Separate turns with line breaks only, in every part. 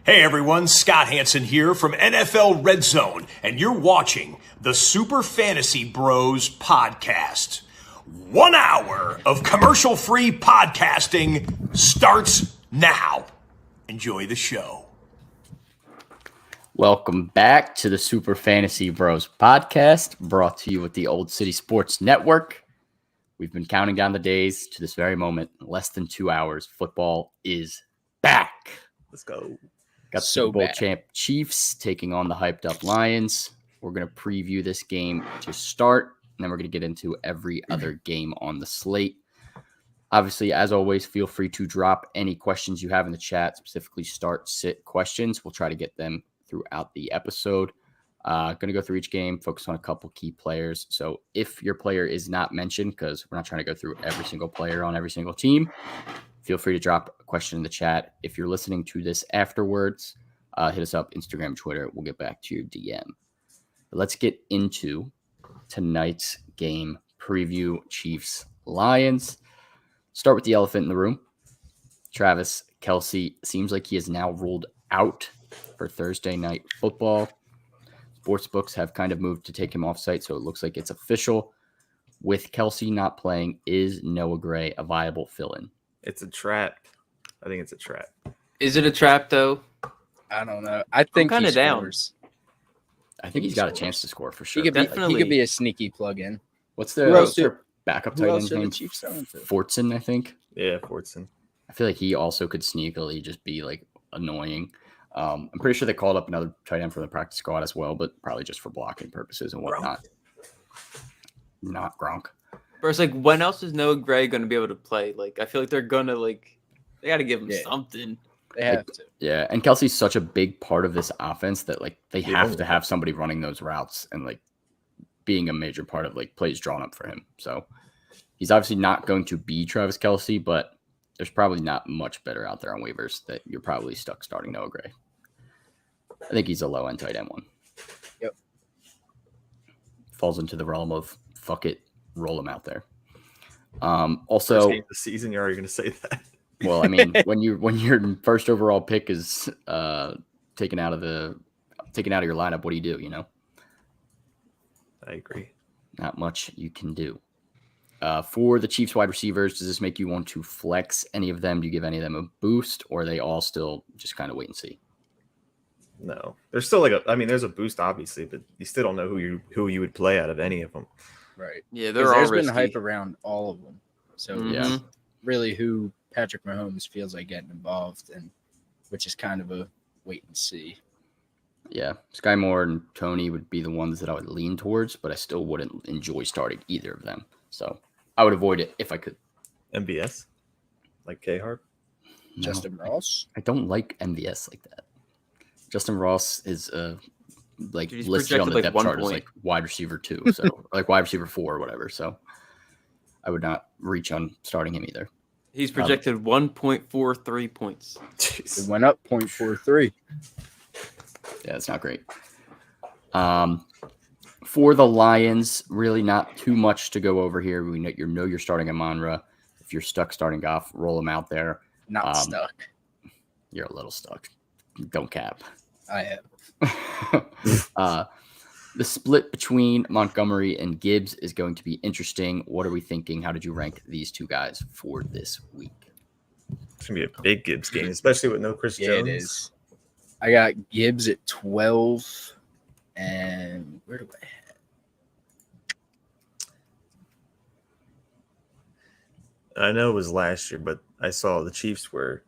Hey everyone, Scott Hansen here from NFL Red Zone, and you're watching the Super Fantasy Bros podcast. 1 hour of commercial-free podcasting starts now. Enjoy the show.
Welcome back to the Super Fantasy Bros podcast, brought to you with the Old City Sports Network. We've been counting down the days to this very moment. Less than 2 hours. Football is back.
Let's go.
Got the Super Bowl champ Chiefs taking on the hyped up Lions. We're going to preview this game to start, and then we're going to get into every other game on the slate. Obviously, as always, feel free to drop any questions you have in the chat, specifically start-sit questions. We'll try to get them throughout the episode. Going to go through each game, focus on a couple key players. So if your player is not mentioned, because we're not trying to go through every single player on every single team, feel free to drop a question in the chat. If you're listening to this afterwards, hit us up, Instagram, Twitter. We'll get back to your DM. But let's get into tonight's game preview, Chiefs-Lions. Start with the elephant in the room. Travis Kelce seems like he is now ruled out for Thursday night football. Sportsbooks have kind of moved to take him off site, so it looks like it's official. With Kelce not playing, is Noah Gray a viable fill-in?
It's a trap. I think it's a trap.
Is it a trap, though?
I don't know. I think
kind
he
of down.
scores.
I think he's got a chance to score for sure.
He
Definitely.
could be a sneaky plug-in.
What's
Who
their
else
backup
Who
tight
else
end's
are the
name?
Chiefs throwing to?
Fortson, I think.
Yeah, Fortson.
I feel like he also could sneakily just be like annoying. I'm pretty sure they called up another tight end from the practice squad as well, but probably just for blocking purposes and whatnot. Not Gronk.
But it's like, when else is Noah Gray going to be able to play? Like, I feel like they're going to, like, they got to give him something.
They have to.
Yeah, and Kelsey's such a big part of this offense that, like, they have to have somebody running those routes and, like, being a major part of, like, plays drawn up for him. So he's obviously not going to be Travis Kelce, but there's probably not much better out there on waivers that you're probably stuck starting Noah Gray. I think he's a low-end tight end one.
Yep.
Falls into the realm of fuck it, roll him out there. Also,
the season, you're already going to say that.
well, I mean, when your first overall pick is taken out of your lineup, what do? You know,
I agree.
Not much you can do. For the Chiefs wide receivers, does this make you want to flex any of them? Do you give any of them a boost, or are they all still just kind of wait and see?
No, there's still there's a boost obviously, but you still don't know who you would play out of any of them.
Right.
Yeah,
There's been hype around all of them. So
Yeah.
really who Patrick Mahomes feels like getting involved in, which is kind of a wait and see.
Yeah, Sky Moore and Tony would be the ones that I would lean towards, but I still wouldn't enjoy starting either of them. So I would avoid it if I could.
MBS? Like K-Harp?
No,
Justin Ross?
I don't like MVS like that. Justin Ross is like
Dude, he's
listed on the
projected, like,
depth
1
chart as
point.
like wide receiver 2, so like wide receiver 4 or whatever. So I would not reach on starting him either.
He's projected 1.43 points.
It went up 0.43.
Yeah, it's not great. For the Lions, really not too much to go over here. We know you're starting Amon-Ra. If you're stuck starting Goff, roll him out there.
Not stuck.
You're a little stuck. Don't cap.
I am.
The split between Montgomery and Gibbs is going to be interesting. What are we thinking? How did you rank these two guys for this week?
It's going to be a big Gibbs game, especially with no Chris Jones.
It is. I got Gibbs at 12. And where do I have?
I know it was last year, but I saw the Chiefs were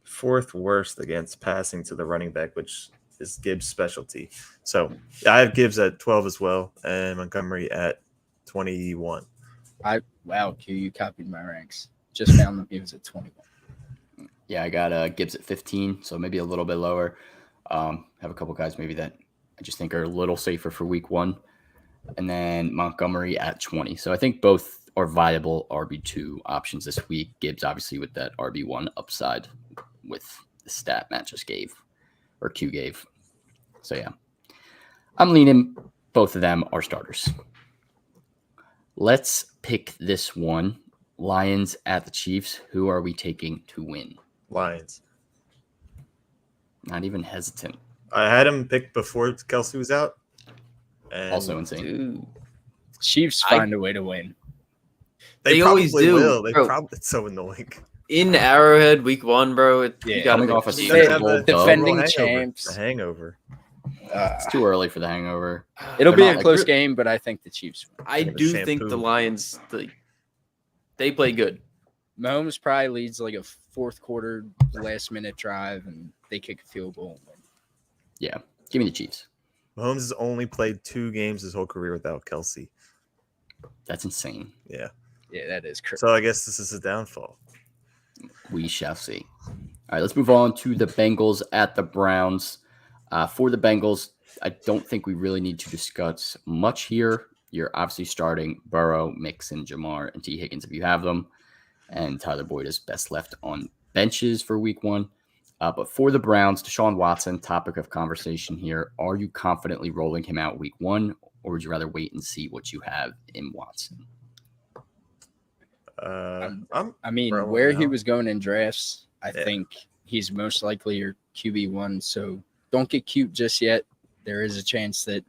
4th worst against passing to the running back, which is Gibbs' specialty. So I have Gibbs at 12 as well, and Montgomery at 21.
Wow, Q, you copied my ranks. Just found them. He was at 21.
Yeah, I got Gibbs at 15, so maybe a little bit lower. Have a couple guys maybe that I just think are a little safer for week 1. And then Montgomery at 20. So I think both are viable RB2 options this week. Gibbs obviously with that RB1 upside with the stat Matt just gave, or Q gave. So yeah, I'm leaning both of them are starters. Let's pick this one. Lions at the Chiefs. Who are we taking to win?
Lions.
Not even hesitant.
I had him picked before Kelsey was out. And
Also insane.
Dude.
Chiefs find a way to win.
They
probably
always do,
will.
bro.
It's so annoying.
In Arrowhead, week 1, bro. You
Yeah.
gotta
Coming
make
off a
Chiefs.
Super Bowl dub.
defending
hangover.
champs.
The hangover.
It's too early for the hangover.
It'll
They're
be
not
a
like-
close game, but I think the Chiefs win.
I do think
shampoo.
the Lions, they play good.
Mahomes probably leads like a fourth quarter last minute drive, and they kick a field goal. And win.
Yeah. Give me the Chiefs.
Mahomes has only played 2 games his whole career without Kelsey.
That's insane.
Yeah.
Yeah, that is crazy.
So I guess this is a downfall.
We shall see. All right, let's move on to the Bengals at the Browns. For the Bengals, I don't think we really need to discuss much here. You're obviously starting Burrow, Mixon, Jamar, and T. Higgins if you have them. And Tyler Boyd is best left on benches for week 1. But for the Browns, Deshaun Watson, topic of conversation here. Are you confidently rolling him out week 1, or would you rather wait and see what you have in Watson?
I mean,
rolling
where he
out.
was going in drafts, I
Yeah.
think he's most likely your QB1. So don't get cute just yet. There is a chance that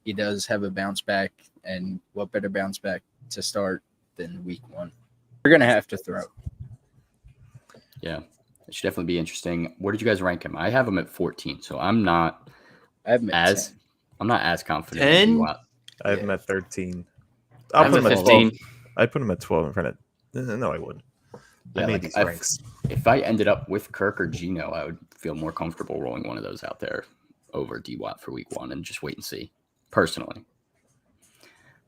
he does have a bounce back, and what better bounce back to start than week 1? You're going to have to throw.
Yeah, it should definitely be interesting. Where did you guys rank him? I have him at 14, so I'm not
I have him at 10.
I'm not as confident.
10?
As you are.
I have him at 13.
I'm
put
at
him at
15.
12. I'd put him at 12 in front of. No, I wouldn't. I
Yeah,
made
like,
these
I've-
ranks.
If I ended up with Kirk or Geno, I would feel more comfortable rolling one of those out there over D-Watt for week 1 and just wait and see, personally.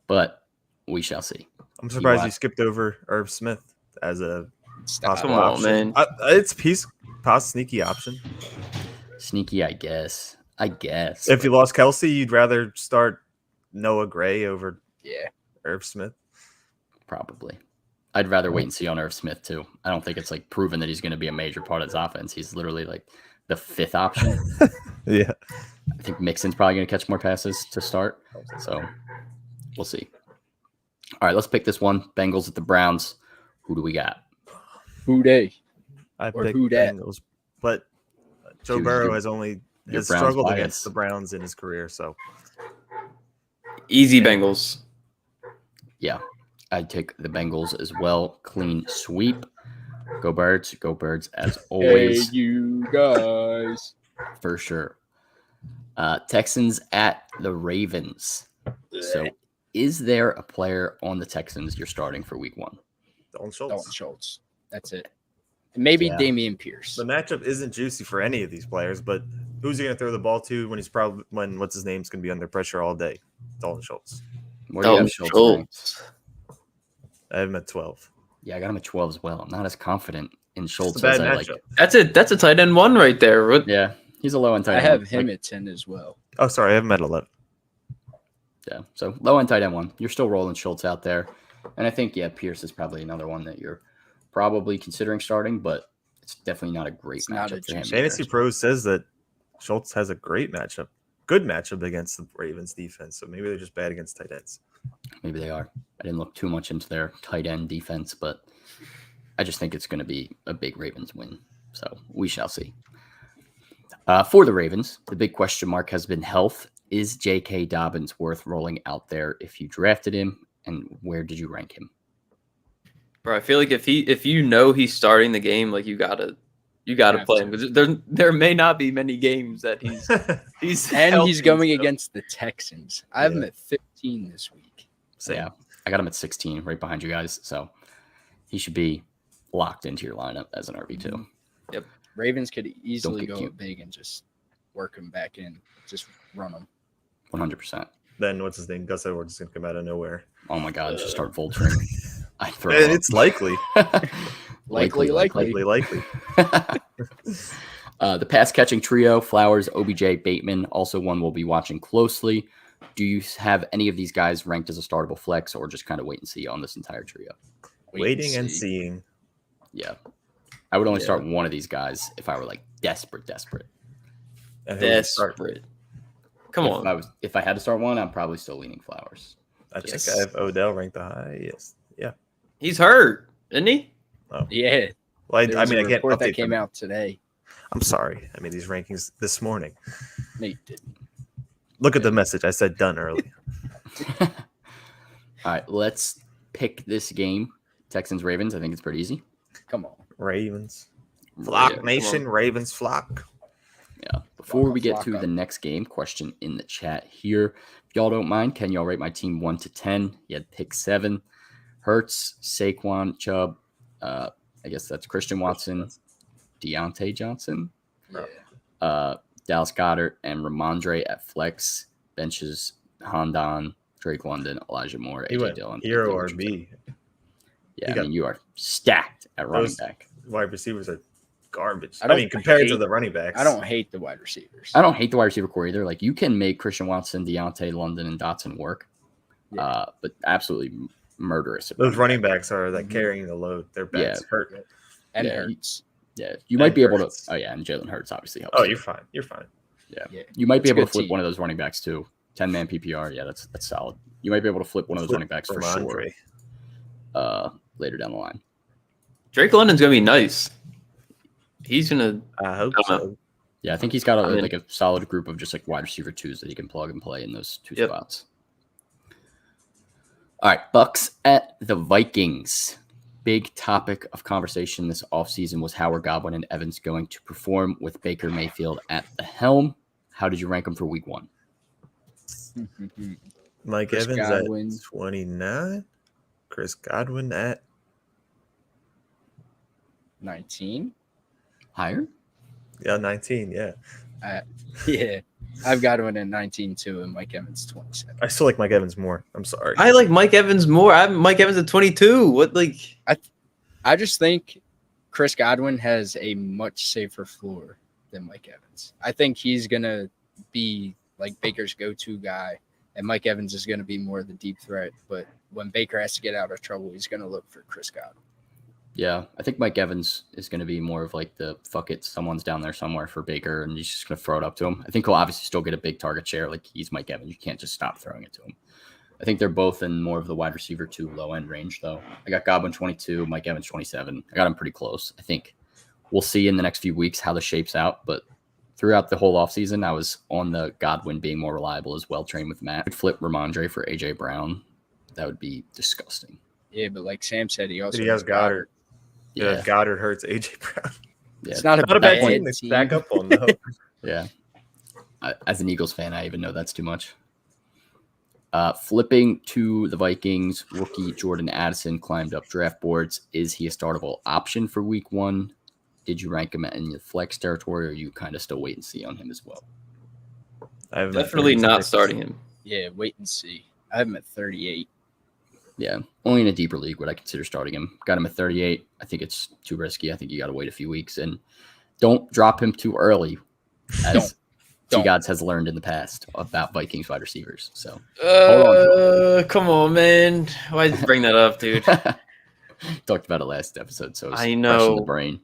But we shall see.
I'm surprised
D-Watt.
you skipped over Irv Smith as a
Stop.
possible
Come on,
option.
man.
It's sneaky option.
Sneaky, I guess.
If you lost Kelsey, you'd rather start Noah Gray over
Yeah.
Irv Smith.
Probably. I'd rather wait and see on Irv Smith, too. I don't think it's like proven that he's going to be a major part of his offense. He's literally like the 5th option.
Yeah.
I think Mixon's probably going to catch more passes to start. So we'll see. All right, let's pick this one. Bengals at the Browns. Who do we got?
Who they?
I
Or
picked
who dat?
Bengals, but Joe
Dude,
Burrow
you're-
has
Browns
struggled
bias.
against the Browns in his career. So
Easy Bengals.
Yeah, I'd take the Bengals as well. Clean sweep. Go Birds. Go Birds as always,
Hey, you guys.
for sure. Texans at the Ravens. So is there a player on the Texans you're starting for week 1?
Dalton Schultz.
Dalton Schultz. That's it. Maybe
Yeah.
Damian Pierce.
The matchup isn't juicy for any of these players, but who's he going to throw the ball to when what's his name's going to be under pressure all day? Dalton Schultz.
Where do you have
Dalton
Schultz
Schultz.
ranked?
I have him at 12.
Yeah, I got him at 12 as well. I'm not as confident in Schultz
It's a bad
as I like.
matchup.
That's a tight end 1 right there. What?
Yeah, he's a low end tight
I
end.
have him
Like,
at 10 as well.
Oh, sorry, I have him at 11.
yeah, so low end tight end 1. You're still rolling Schultz out there. And I think, yeah, Pierce is probably another one that you're probably considering starting, but it's definitely not a great
It's not
matchup
a
for him.
juicy-
Fantasy
either.
Pros says that Schultz has a good matchup against the Ravens defense. So maybe they're just bad against tight ends.
Maybe they are. I didn't look too much into their tight end defense, but I just think it's going to be a big Ravens win. So we shall see. For the Ravens, the big question mark has been health. Is J.K. Dobbins worth rolling out there if you drafted him? And where did you rank him?
Bro, I feel like if you know he's starting the game, like you gotta play him because there may not be many games that he's
And
healthy,
he's going
so-
against the Texans. I have him at 15 this week.
Same.
Yeah, I got him at 16, right behind you guys. So he should be locked into your lineup as an RB2.
Ravens could easily
get
go
cute.
big and just work him back in. Just run him.
100%.
Then what's his name? Gus Edwards is going to come out of nowhere.
Oh my God, just start vulturing. I throw
And
up.
it's likely.
Likely.
likely.
The pass catching trio, Flowers, OBJ, Bateman, also one we'll be watching closely. Do you have any of these guys ranked as a startable flex or just kind of wait and see on this entire trio?
Waiting and seeing.
Yeah. I would only start one of these guys if I were like desperate.
And who would you start?
Desperate. Come on.
If I had to start one, I'm probably still leaning Flowers.
I think
Yes.
I have Odell ranked the highest. Yeah.
He's hurt, isn't he?
Yeah.
Well,
There
I
was
mean,
a
I can't
report
update
that came
them.
out today.
I'm sorry. I made these rankings this morning.
Nate didn't.
Look at the message. I said done early.
All right, let's pick this game. Texans Ravens. I think it's pretty easy.
Come on.
Ravens. Flock
come
Nation,
on.
Ravens flock.
Yeah. Before we get
Flock
to
up.
the next game, question in the chat here. If y'all don't mind, can y'all rate my team 1 to 10? You had pick 7. Hurts, Saquon, Chubb. I guess that's Christian Watson, Deontay Johnson,
Yeah.
Dallas Goedert, and Ramondre at flex. Benches Hondon, Drake London, Elijah Moore,
He
AJ
went
Dillon.
hero
Anthony Richardson.
RB.
Yeah,
He
I
got-
mean, you are stacked at running
Those-
back.
Wide receivers are garbage.
I
I,
don't
mean, compared to
hate-
the running backs.
I don't hate the wide receivers.
I don't hate the wide receiver core either. Like, you can make Christian Watson, Deontay, London, and Dotson work,
Yeah.
but absolutely murderous. at
Those running
back.
backs are like
Mhm.
carrying the load. Their backs hurt.
And
Yeah,
Hurts.
Yeah, you might be able to.
Hurts.
Oh yeah, and Jalen Hurts obviously helps.
Oh,
too.
you're fine. You're fine.
Yeah.
Yeah.
You might be
It's a
able to
good
flip
team.
one of those running backs too. 10-man PPR. Yeah, that's solid. You might be able to flip one of those running backs for sure later down the line.
Drake London's gonna be nice. He's gonna.
I hope
I don't
so.
Yeah, I think he's got
I mean-
like a solid group of just like wide receiver twos that he can plug and play in those two
Yep.
spots. All right, Bucks at the Vikings. Big topic of conversation this offseason was how are Godwin and Evans going to perform with Baker Mayfield at the helm? How did you rank them for week 1?
Mike
Chris
Evans
Godwin.
at 29. Chris Godwin at
19.
Higher?
19. Yeah.
Yeah. I've got one at 19 too, and Mike Evans 27.
I still like Mike Evans more. I'm sorry.
I like Mike Evans more. I'm Mike Evans at 22. What like?
I just think Chris Godwin has a much safer floor than Mike Evans. I think he's gonna be like Baker's go-to guy, and Mike Evans is gonna be more of the deep threat. But when Baker has to get out of trouble, he's gonna look for Chris Godwin.
Yeah, I think Mike Evans is going to be more of like the fuck it, someone's down there somewhere for Baker, and he's just going to throw it up to him. I think he'll obviously still get a big target share. Like, he's Mike Evans. You can't just stop throwing it to him. I think they're both in more of the wide receiver 2 low end range, though. I got Godwin 22, Mike Evans 27. I got him pretty close. I think we'll see in the next few weeks how this shapes out, but throughout the whole offseason, I was on the Godwin being more reliable as well, trained with Matt. I'd flip Ramondre for AJ Brown. That would be disgusting.
Yeah, but like Sam said, he also
He has Goddard.
Yeah,
Yeah, Goddard hurts AJ Brown.
yeah.
It's not
Not a bad team
bad
to stack up on, though.
Yeah. As an Eagles fan, I even know that's too much. Flipping to the Vikings, rookie Jordan Addison climbed up draft boards. Is he a startable option for week 1? Did you rank him in the flex territory, or are you kind of still wait and see on him as well?
I have him at
Definitely not
36.
starting him.
Yeah, wait and see. I have him at 38.
Yeah, only in a deeper league would I consider starting him. Got him at 38. I think it's too risky. I think you got to wait a few weeks, and don't drop him too early, as
Don't.
G-Gods has learned in the past about Vikings wide receivers. So Hold
Come on, man. Why'd you bring that up, dude?
talked about it last episode, so it's
I
fresh in
know.
the brain.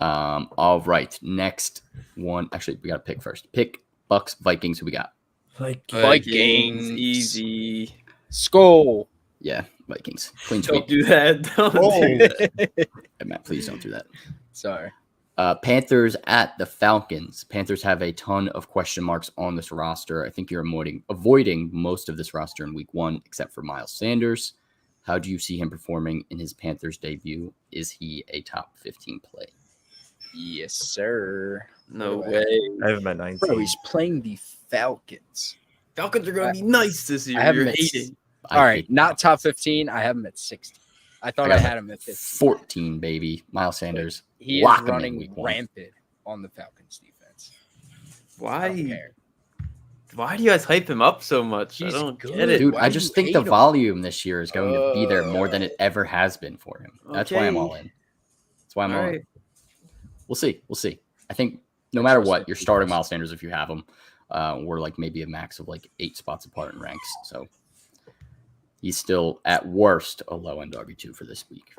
All right, next one. Actually, we got to pick first. Pick Bucks, Vikings. Who we got?
Vikings.
Easy.
Skull.
Yeah, Vikings. Clean
Don't
sweep.
do that. Don't
Oh.
do that.
Hey, Matt, please don't do that.
Sorry.
Panthers at the Falcons. Panthers have a ton of question marks on this roster. I think you're avoiding most of this roster in week 1, except for Miles Sanders. How do you see him performing in his Panthers debut? Is he a top 15 play?
Yes, sir.
No
What
way.
I have him at 19.
Bro, he's playing the Falcons.
Falcons are going to be nice this year.
I have
You're
him at
hating.
I
All right,
hate
not
the
top 15. I have him at 60. I thought
I
I
got
had him at 15.
14, baby. Miles Sanders.
He
Lock
is
him in
running
week 1.
rampant on the Falcons defense. I don't
Why?
care.
Why do you guys hype him up so much?
He's
I don't
good.
get it.
Dude,
Why
I
do
just
you
think the
hate him?
volume this year is going to be there more than it ever has been for him. That's why I'm
Okay.
all in. That's why I'm
All
all
right.
in. We'll see. We'll see. I think no matter what, you're starting Miles Sanders if you have him. We're like maybe a max of like 8 spots apart in ranks. So he's still at worst a low end RB2 for this week.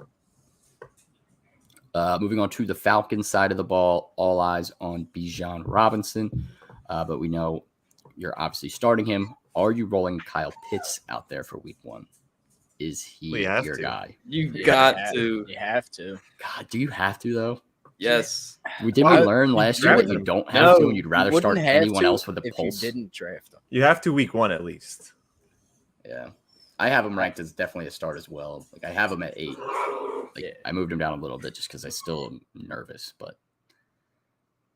Moving on to the Falcons side of the ball, all eyes on Bijan Robinson. But we know you're obviously starting him. Are you rolling Kyle Pitts out there for week 1? is he
We have
your
to.
guy?
You got to.
You have to.
God, do you have to though?
Yes.
We
Well,
learn
you
last year that
draft
you
him.
don't have to,
No,
and you'd rather
You
start
wouldn't have
anyone
to
else with a
if
pulse.
you didn't draft them.
You have to week 1 at least.
Yeah, I have him ranked as definitely a start as well. Like I have him at 8. Like
Yeah.
I moved him down a little bit just because I still am nervous, but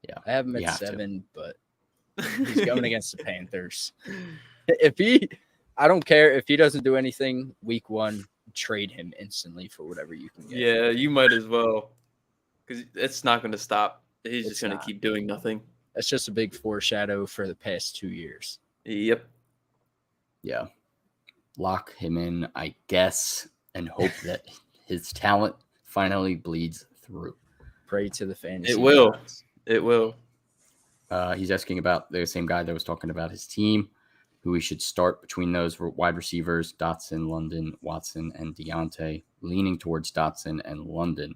yeah,
I have him
You
at
have to.
7, but he's going against the Panthers. I don't care if he doesn't do anything week 1. Trade him instantly for whatever you can get.
Yeah, you might as well. Because it's not going to stop. He's
It's
just going to
not.
keep doing nothing.
That's just a big foreshadow for the past 2 years.
Yep.
yeah, lock him in, I guess, and hope that his talent finally bleeds through.
Pray to the fantasy.
It will.
gods.
It will.
He's asking about the same guy that was talking about his team, who we should start between those wide receivers, Dotson, London, Watson, and Deontay, leaning towards Dotson and London.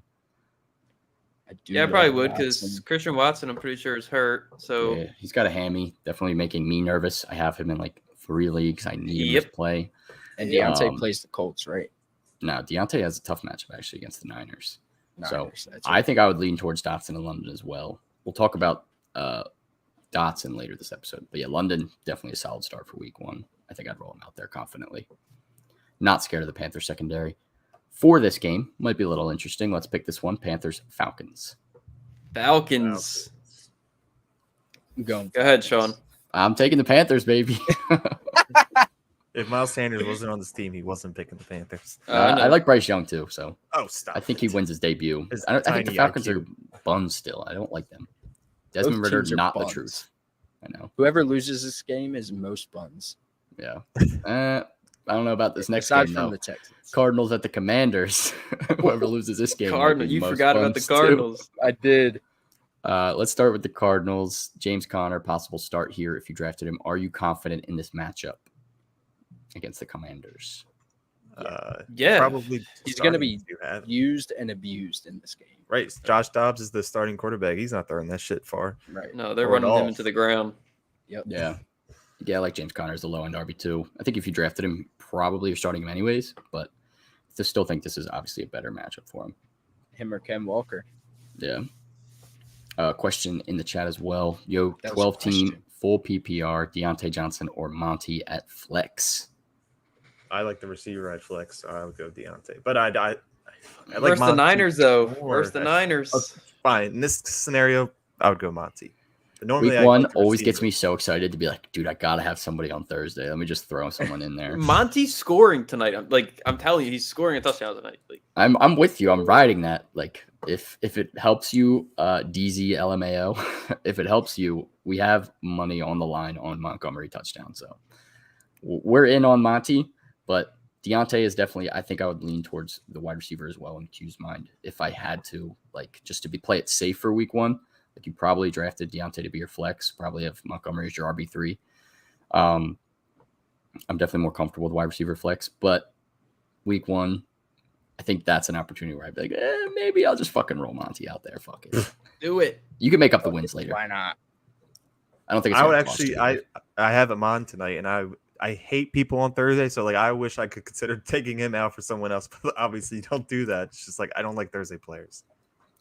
I do
Yeah, I probably
love
would because
Watson.
Christian Watson, I'm pretty sure, is hurt. So
Yeah, he's got a hammy, definitely making me nervous. I have him in like 3 leagues. I need him
Yep.
to play.
And Deontay
Um,
plays the Colts, right?
No, Deontay has a tough matchup actually against the Niners.
Niners, that's
I
right.
think I would lean towards Dotson and London as well. We'll talk about Dotson later this episode. But yeah, London, definitely a solid start for week 1. I think I'd roll him out there confidently. Not scared of the Panthers secondary. For this game, might be a little interesting. Let's pick this one. Panthers, Falcons.
Falcons.
I'm going.
Go ahead, Sean.
I'm taking the Panthers, baby.
If Miles Sanders wasn't on this team, he wasn't picking the Panthers.
I like Bryce Young too, so
Oh, stop.
I think he
it.
wins his debut.
His
I think the
tiny
Falcons
IQ.
are buns still. I don't like them. Desmond
Both
Ritter,
teams are
not the
buns.
truth. I know.
Whoever loses this game is most buns.
Yeah. I don't know about this next
Aside
game,
from
though.
the Texans.
Cardinals at the Commanders. Whoever loses this game. might
Cardinal.
be
You
most
forgot about the
buns, too.
Cardinals.
I did.
Let's start with the Cardinals. James Conner, possible start here if you drafted him. Are you confident in this matchup against the Commanders?
Yeah.
Probably.
He's gonna be
starting to have-
Used and abused in this game.
right. Josh Dobbs is the starting quarterback. He's not throwing that shit far.
Right.
No, they're
Or at
running him
all.
into the ground.
Yep.
Yeah. Yeah, I like James Conner as a low-end RB2. I think if you drafted him, probably you're starting him anyways, but I still think this is obviously a better matchup for him.
Him or Ken Walker.
Yeah. Question in the chat as well. Yo,
That was a
12 team,
question.
full PPR, Deontay Johnson or Monty at flex.
I like the receiver at flex, so I would go Deontay. But I like
Versus the
Monty
Niners, though.
more.
Versus the Niners.
Fine. In this scenario, I would go Monty. But normally,
Week
I
1
like the
always
receiver.
gets me so excited to be like, dude, I got to have somebody on Thursday. Let me just throw someone in there.
Monty's scoring tonight. I'm telling you, he's scoring a touchdown tonight. Like,
I'm with you. I'm riding that. Like, if it helps you, DZ LMAO, if it helps you, we have money on the line on Montgomery touchdown. So we're in on Monty, but Deontay is definitely, I think I would lean towards the wide receiver as well in Q's mind. If I had to, like, just to play it safe for week 1, like you probably drafted Deontay to be your flex, probably have Montgomery as your RB3. I'm definitely more comfortable with wide receiver flex, but week 1, I think that's an opportunity where I'd be like, maybe I'll just fucking roll Monty out there. Fuck it.
do it.
You can make up the wins later.
Why not?
I don't think it's
I would
gonna cost
actually.
you.
I have him on tonight, and I hate people on Thursday. So like, I wish I could consider taking him out for someone else. But obviously, you don't do that. It's just like I don't like Thursday players.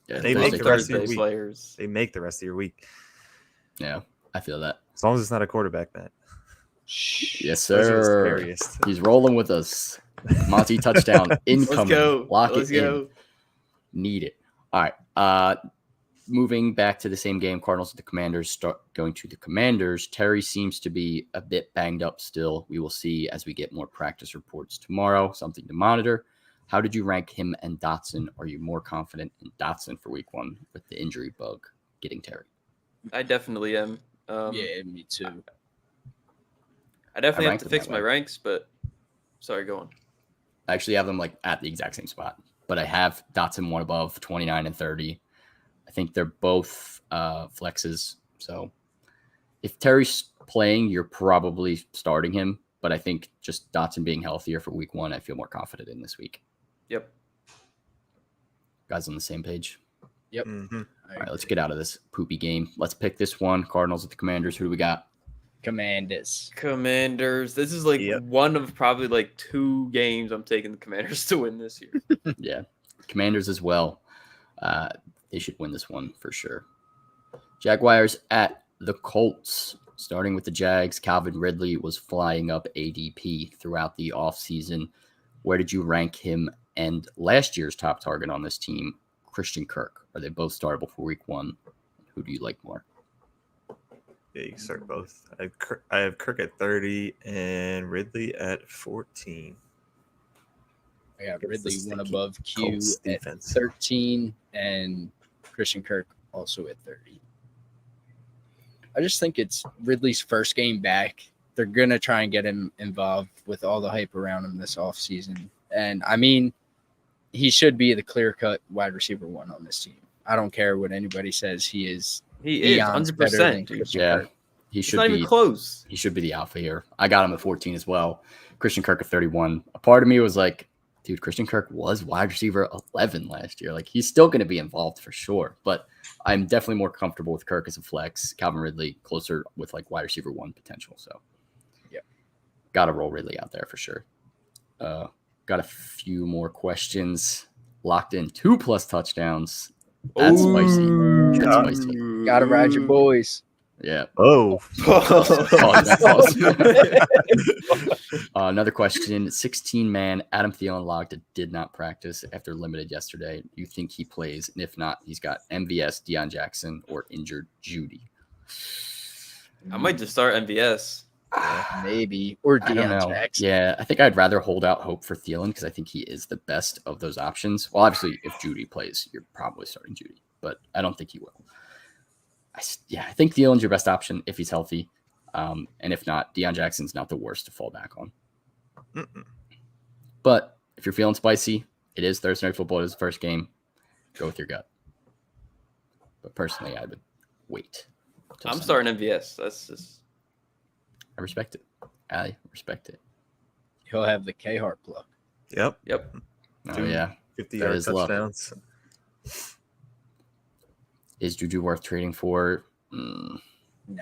Yeah,
they
Thursday
make the rest of your
Thursday
week.
players.
They make the rest of your week
Yeah, I feel that.
as long as it's not a quarterback, Matt.
Yes,
Those are the
sir.
scariest.
He's rolling with us. Monty touchdown incoming.
Let's go.
Lock
Let's
it
go.
in. Need it. All right. Moving back to the same game, Cardinals and the Commanders. Going to the Commanders. Terry seems to be a bit banged up still. We will see as we get more practice reports tomorrow. Something to monitor. How did you rank him and Dotson? Are you more confident in Dotson for week 1 with the injury bug getting Terry?
I definitely am.
Yeah, me too.
I definitely
I
have to
ranked them
fix
that
my
way.
ranks, but sorry, go on.
I actually have them like at the exact same spot, but I have Dotson one above 29 and 30. I think they're both flexes. So if Terry's playing, you're probably starting him. But I think just Dotson being healthier for week 1, I feel more confident in this week.
Yep.
Guys on the same page.
Mhm.
All right, let's get out of this poopy game. Let's pick this one. Cardinals at the Commanders. Who do we got?
Commanders.
Commanders. This is like
Yep.
one of probably like 2 games I'm taking the Commanders to win this year.
Yeah. Commanders as well. They should win this one for sure. Jaguars at the Colts. Starting with the Jags, Calvin Ridley was flying up ADP throughout the offseason. Where did you rank him and last year's top target on this team, Christian Kirk? Are they both startable for week 1? Who do you like more?
Yeah, you can start both. I have Kirk at 30 and Ridley at 14.
I got
Against the
Ridley one
stinky
above Q
Colts
at
defense.
13 and Christian Kirk also at 30. I just think it's Ridley's first game back. They're going to try and get him involved with all the hype around him this offseason. And, I mean, he should be the clear-cut wide receiver 1 on this team. I don't care what anybody says. He is eons better than
100%. Dude.
Christian
Yeah,
Kirk.
he
It's
should
not
be
even close.
He should be the alpha here. I got him at 14 as well. Christian Kirk at 31. A part of me was like, dude, Christian Kirk was wide receiver 11 last year. Like, he's still going to be involved for sure. But I'm definitely more comfortable with Kirk as a flex. Calvin Ridley closer with like wide receiver 1 potential. So,
yeah,
got to roll Ridley out there for sure. Got a few more questions. Locked in 2+ touchdowns. That's spicy. That's spicy.
Got to ride your boys.
Yeah.
Oh,
That's awesome. Another question. 16-man Adam Thielen logged did not practice after limited yesterday. Do you think he plays? And if not, he's got MVS, Deion Jackson, or injured Judy.
I might just start MVS.
Maybe. Or
I don't
Deion
know.
Jackson.
Yeah, I think I'd rather hold out hope for Thielen because I think he is the best of those options. Well, obviously, if Judy plays, you're probably starting Judy, but I don't think he will. I think Thielen's your best option if he's healthy. And if not, Deion Jackson's not the worst to fall back on.
Mm-mm.
But if you're feeling spicy, it is Thursday Night Football. It is the first game. Go with your gut. But personally, I would wait. till
I'm
Sunday.
starting MVS. That's just
I respect it. I respect it.
He'll have the K-Hart plug.
yep.
Oh,
Two
yeah.
50-yard
is luck.
touchdowns.
Is Juju worth trading for?
No.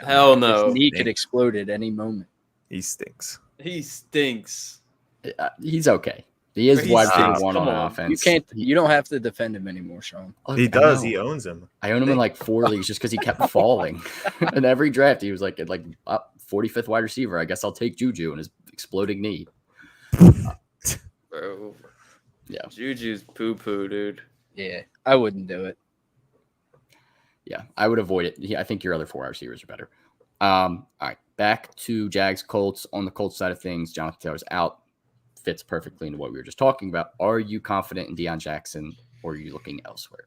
Hell no.
His knee could explode at any moment.
He stinks.
he stinks.
He's okay. He is
He's-
wide receiver
ah,
1
come
on
on.
offense.
You don't have to defend him anymore, Sean.
Look,
He
I
does.
know.
He owns him.
I own him in like 4 leagues just because he kept falling. In every draft, he was like 45th wide receiver. I guess I'll take Juju and his exploding knee.
Bro.
Yeah.
Juju's poo-poo, dude.
Yeah, I wouldn't do it.
Yeah, I would avoid it. I think your other 4 wide receivers are better. All right, back to Jags Colts. On the Colts side of things, Jonathan Taylor's out. Fits perfectly into what we were just talking about. Are you confident in Deion Jackson, or are you looking elsewhere?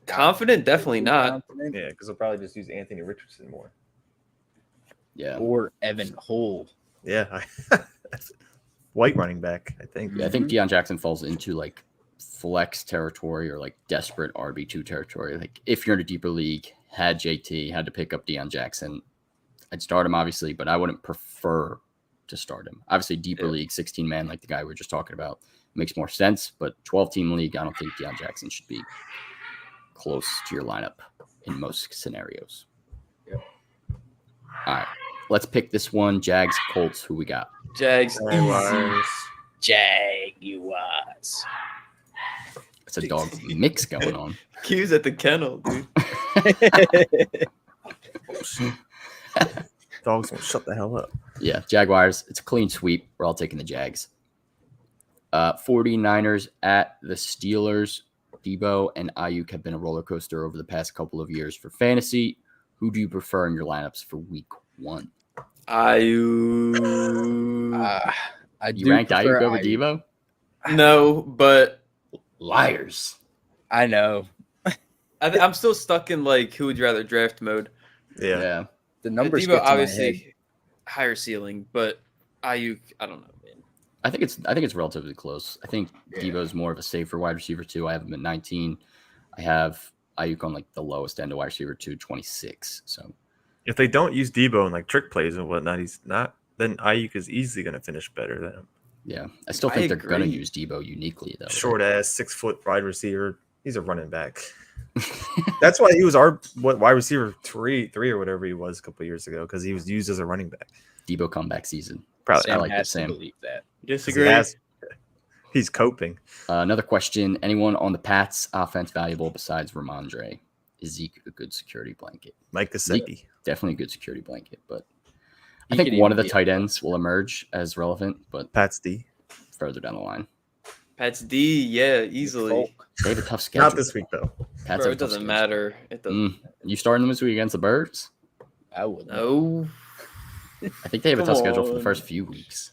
Confident? Definitely not.
Yeah, because they'll probably just use Anthony Richardson more.
Yeah.
Or Evan Hull.
Yeah. White running back, I think.
Yeah, I think Deion Jackson falls into like flex territory or like desperate RB2 territory. Like if you're in a deeper league, had JT, had to pick up Deion Jackson, I'd start him obviously, but I wouldn't prefer to start him. Obviously, deeper league, 16-man, like the guy we were just talking about, makes more sense. But 12-team league, I don't think Deion Jackson should be close to your lineup in most scenarios.
Yep.
All right, let's pick this one. Jags, Colts, who we got?
Jags.
Jaguars.
Jaguars.
It's a dog mix going on.
Q's at the kennel, dude.
Dogs won't shut the hell up.
Yeah, Jaguars. It's a clean sweep. We're all taking the Jags. 49ers at the Steelers. Debo and Ayuk have been a roller coaster over the past couple of years for fantasy. Who do you prefer in your lineups for week 1?
Ayuk.
I
You
do
ranked
prefer
Ayuk over
Ayuk.
Debo?
No, but
Liars.
I know.
I'm still stuck in like who would you rather draft mode.
Yeah.
The numbers
Debo
get to my head.
obviously higher ceiling, but Ayuk, I don't know, man.
I think it's relatively close. I think Debo's more of a safer wide receiver too. I have him at 19. I have Ayuk on like the lowest end of wide receiver 26. So
If they don't use Debo in like trick plays and whatnot, then Ayuk is easily going to finish better than him.
yeah, I still
I
think they're going to
agree.
use Debo uniquely though.
Short ass 6 foot wide receiver. He's a running back. That's why he was our wide receiver three or whatever he was a couple of years ago because he was used as a running back.
Debo comeback season.
Probably
I
Sam
like
has
it,
to
Sam.
believe that.
'cause
Disagree.
He's coping.
Another question. Anyone on the Pats offense valuable besides Ramondre? Is Zeke a good security blanket?
Mike Gesicki.
Definitely a good security blanket, but I
He
think
could
one of
even
the
be
tight
a-
ends will emerge as relevant, but
Pat's D.
further down the line.
Pat's D, yeah, easily.
Folk.
They have a tough schedule.
Not this week though.
Pats
Bro,
have a
it
tough
doesn't
schedule.
matter. It doesn't.
You starting them this week against the Birds?
I would.
No.
I think they have a
Come
tough schedule for the
on.
first few weeks.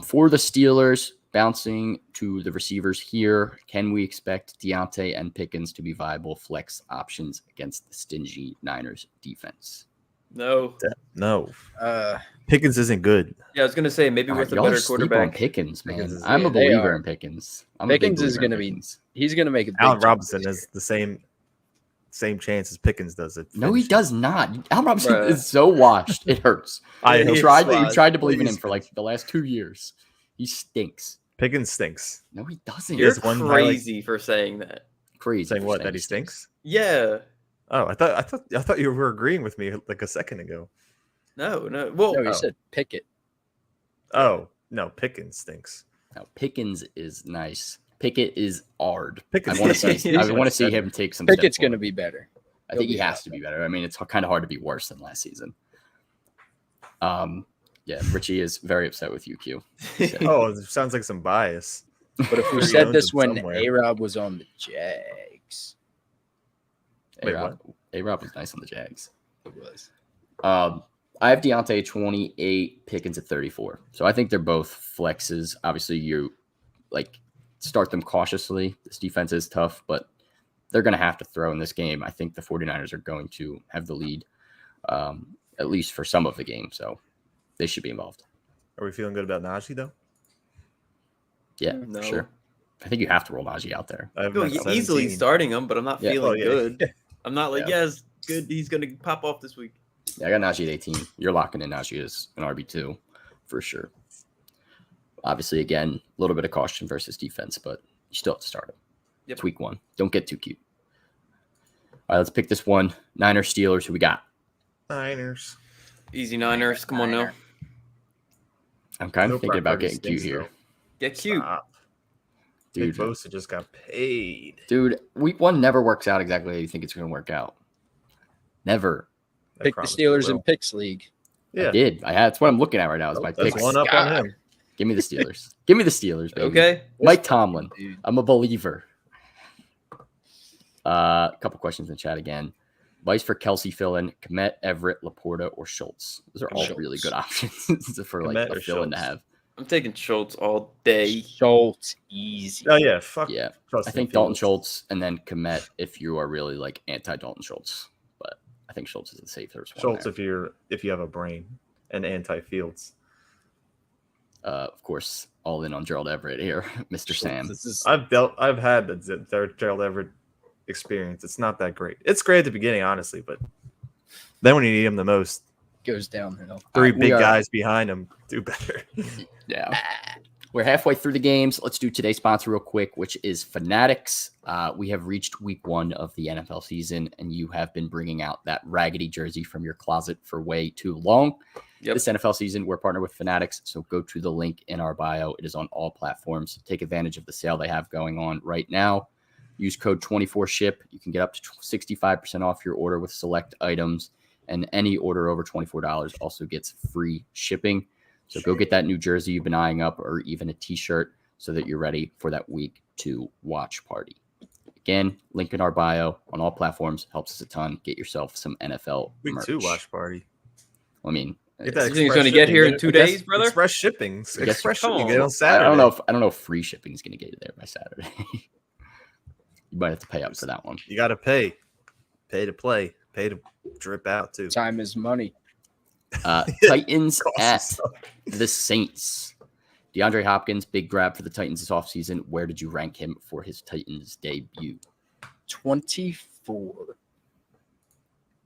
For the Steelers, bouncing to the receivers here, can we expect Deontay and Pickens to be viable flex options against the stingy Niners defense?
No.
No.
Uh,
Pickens isn't good.
Yeah, I was gonna say maybe
All
with
right,
a
y'all
better
sleep on
quarterback.
Pickens, man.
Pickens is-
I'm a
Yeah, they
believer
are.
in Pickens. I'm a big
Pickens is
believer in
gonna be-
Pickens.
he's going to make a big
Allen
jump
Robinson
this
has the same chance as Pickens does. At
No, he
finishing.
does not. Allen Robinson
Bruh.
is so washed. It hurts.
I
You
hope
tried,
so.
you tried to believe in him
Please.
for like the last 2 years. He stinks.
Pickens stinks.
No, he doesn't.
He
You're
has one highlight-
crazy for saying that.
Crazy.
Saying
for
what?
saying
That he stinks?
Yeah.
Oh, I thought you were agreeing with me like a second ago.
No. Well,
No, he
Oh.
said Pickett.
Oh no, Pickens stinks.
No, Pickens is nice. Pickett is hard.
Pickens
I want to
is
see.
nice.
I want to
He's
see
much
him take some.
Pickett's
steps
going to
forward.
be better.
I think he
he'll be
has to be better. I mean, it's kind of hard to be worse than last season. Yeah, Richie is very upset with you, Q.
Oh, it sounds like some bias.
But if we
He
said
owns
this
him
when
somewhere.
A-Rob was on the Jags,
Wait,
A-Rob was nice on the Jags.
it was.
I have Deontay 28, Pickens at 34. So I think they're both flexes. Obviously, you like start them cautiously. This defense is tough, but they're going to have to throw in this game. I think the 49ers are going to have the lead, at least for some of the game. So they should be involved.
Are we feeling good about Najee though?
Yeah,
No.
for sure. I think you have to roll Najee out there.
I have
Feel
him at
easily
17.
starting him, but I'm not
Yeah.
feeling
Oh, yeah.
good. I'm not like,
Yeah.
yes, good. He's gonna pop off this week.
Yeah, I got Najee at 18. You're locking in Najee as an RB2 for sure. Obviously, again, a little bit of caution versus defense, but you still have to start him.
Yep.
It's week 1. Don't get too cute. All right, let's pick this one. Niners, Steelers, who we got?
Niners.
Easy Niners. Come on now.
I'm kind of
No
thinking about
Purdy
getting cute
stinks,
here.
though.
Get cute.
Stop.
Dude,
Nick Bosa just got paid.
dude, week 1 never works out exactly how you think it's going to work out. Never.
I
Pick the
promise
Steelers
you
in
will.
picks league.
Yeah.
I did. That's what I'm looking at right now. Is my
That's
picks.
one up on him.
Give me the Steelers. Give me the Steelers, baby.
Okay.
Mike Tomlin.
Dude,
I'm a believer. A couple questions in the chat again. Vice for Kelsey fill-in, Kmet, Everett, Laporta, or Schultz. Those are all
Schultz.
really good options for like
Kmet
a
or
fill-in to
Schultz?
have.
I'm taking Schultz all day.
Schultz, easy.
Oh yeah, fuck.
Yeah,
Trust
I
in
think Dalton
Fields.
Schultz and then Kmet if you are really like anti-Dalton Schultz. But I think Schultz is the safest one.
Schultz
there.
if you have a brain and anti Fields.
Of course, all in on Gerald Everett here, Mr. Sam.
This is
I've had the Gerald Everett experience. It's not that great. It's great at the beginning, honestly, but then when you need him the most,
goes downhill.
three
we
big
are-
guys behind him do better.
Yeah. We're halfway through the games. Let's do today's sponsor real quick, which is Fanatics. We have reached week 1 of the NFL season, and you have been bringing out that raggedy jersey from your closet for way too long.
Yep.
This NFL season, we're partnered with Fanatics, so go to the link in our bio. It is on all platforms. Take advantage of the sale they have going on right now. Use code 24SHIP. You can get up to 65% off your order with select items, and any order over $24 also gets free shipping. So go get that new jersey you've been eyeing up or even a t-shirt so that you're ready for that week 2 watch party. Again, link in our bio on all platforms. Helps us a ton. Get yourself some NFL
Week
merch.
2 watch party.
I mean,
Get that
You think it's
express
gonna get
shipping.
here in 2
That's
days, brother?
Express shipping.
guess-
Express
come
shipping.
on.
Get it on
I
Saturday.
don't know if free shipping is going to get you there by Saturday. You might have to pay up for that one.
You got to pay to play, pay to drip out too.
Time is money.
Titans
Costs
at
stuff.
the Saints. DeAndre Hopkins, big grab for the Titans this offseason. Where did you rank him for his Titans debut?
24.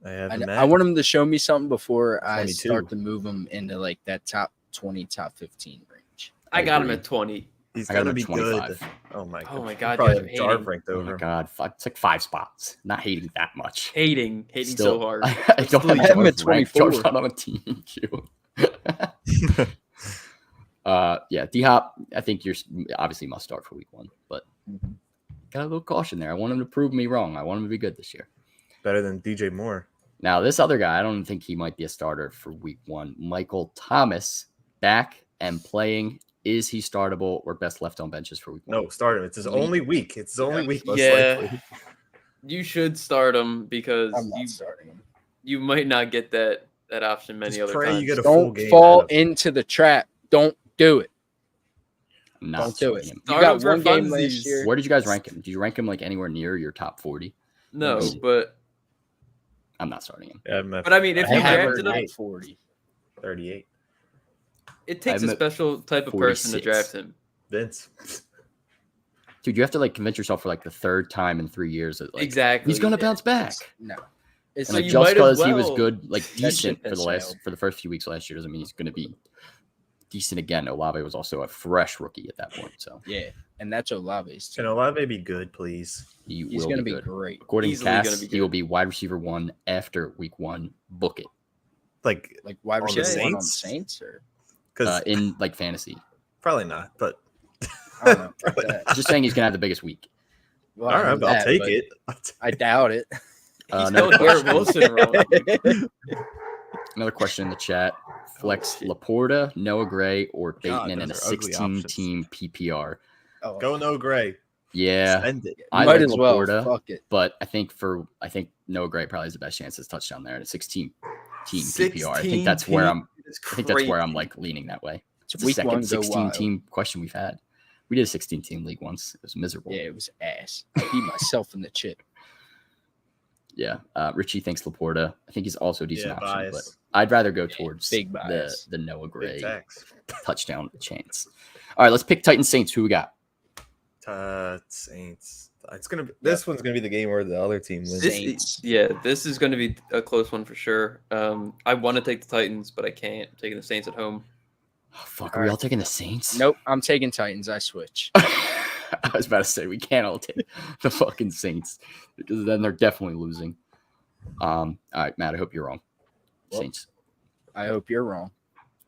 I have
I,
him
I
at
want him to show me something before I
22.
start to move him into like that top 20, top 15 range.
I got him
agree.
at 20.
He's
I got him
gonna
at
be
25.
good. Oh my god.
Oh my God,
Probably
you're
have Jarv
hating.
ranked
Oh
over
my
him.
god, it's like 5 spots. Not hating that much.
Hating
Still,
so hard.
I don't have
I have him at
Jarv ranked.
24.
Jarv's not on a team. Yeah, D Hop. I think you're obviously must start for week 1, but got a little caution there. I want him to prove me wrong. I want him to be good this year.
Better than DJ Moore.
Now, this other guy, I don't think he might be a starter for week 1. Michael Thomas back and playing. Is he startable or best left on benches for week 1?
No, start him. It's his only week. It's his only week, most
Yeah.
likely.
You should start him because
I'm not starting him.
you might not get that option many
Just
other
pray
times.
you get a full
Don't
game.
fall
out of-
into the trap. Don't do it.
I'm not
Don't do
starting
it.
him.
You
Start him
got
for
one game
funsies.
last year.
Where did you guys rank him? Did you rank him like anywhere near your top 40?
No,
Let me see.
but
I'm not starting him.
Yeah, I'm at
I mean, if
I
you
have
drafted
him
him,
at 40.
38.
it takes
I'm
a
at
special type of person to
46.
draft him.
Vince.
Dude, you have to like convince yourself for like the 3rd time in 3 years that like
Exactly.
he's gonna bounce back.
No. It's
And
So
like
you
just
might as
because he was
well.
good, like
That
decent
ship
for
has
the first few weeks last year doesn't mean he's gonna be decent again. Olave was also a fresh rookie at that point, so
yeah, and that's Olave's.
Can Olave be good, please?
he
He's
will
going to
be
be
good.
great.
According
Easily
to
gonna
Cass,
be
he will
good.
be wide receiver 1 after week 1. Book it
Like,
Like wide
On the
receiver one on the
Saints?
Saints, or
because
in like fantasy.
probably not, but
I don't know. about that.
Just saying he's gonna have the biggest week.
Well,
all
I
right,
know
but I'll
that,
take
but
it.
I doubt it.
He's
Another
held Garrett Wilson wrong.
Another question in the chat. Flex
shit.
Laporta, Noah Gray, or
God,
Bateman in a
those are ugly options.
16-team PPR.
Oh,
Go no gray.
Yeah,
Send it.
I
might
like
as well.
Laporta,
Fuck it.
but I think Noah Gray probably has the best chance at touchdown there at a 16-team PPR. I think that's where I'm. I think that's where I'm like leaning that way. It's the
Week
second
1, go wild.
16-team question we've had. We did a 16-team league once. It was miserable.
Yeah, it was ass. I beat myself in the chip.
Yeah. Richie thinks Laporta. I think he's also a decent
Yeah,
option, but
bias.
I'd rather go towards
big
the
bias.
Noah
Big
Gray
tax.
touchdown chance. All right, let's pick Titans Saints. Who we got?
Saints. It's gonna be. This one's gonna be the game where the other team wins.
Saints.
This is going to be a close one for sure. I want to take the Titans, but I can't. I'm taking the Saints at home.
Oh, fuck, are we all taking the Saints?
Nope, I'm taking Titans. I switch.
I was about to say we can't all take the fucking Saints because then they're definitely losing. All right, Matt. I hope you're wrong.
Well,
Saints.
I hope you're wrong.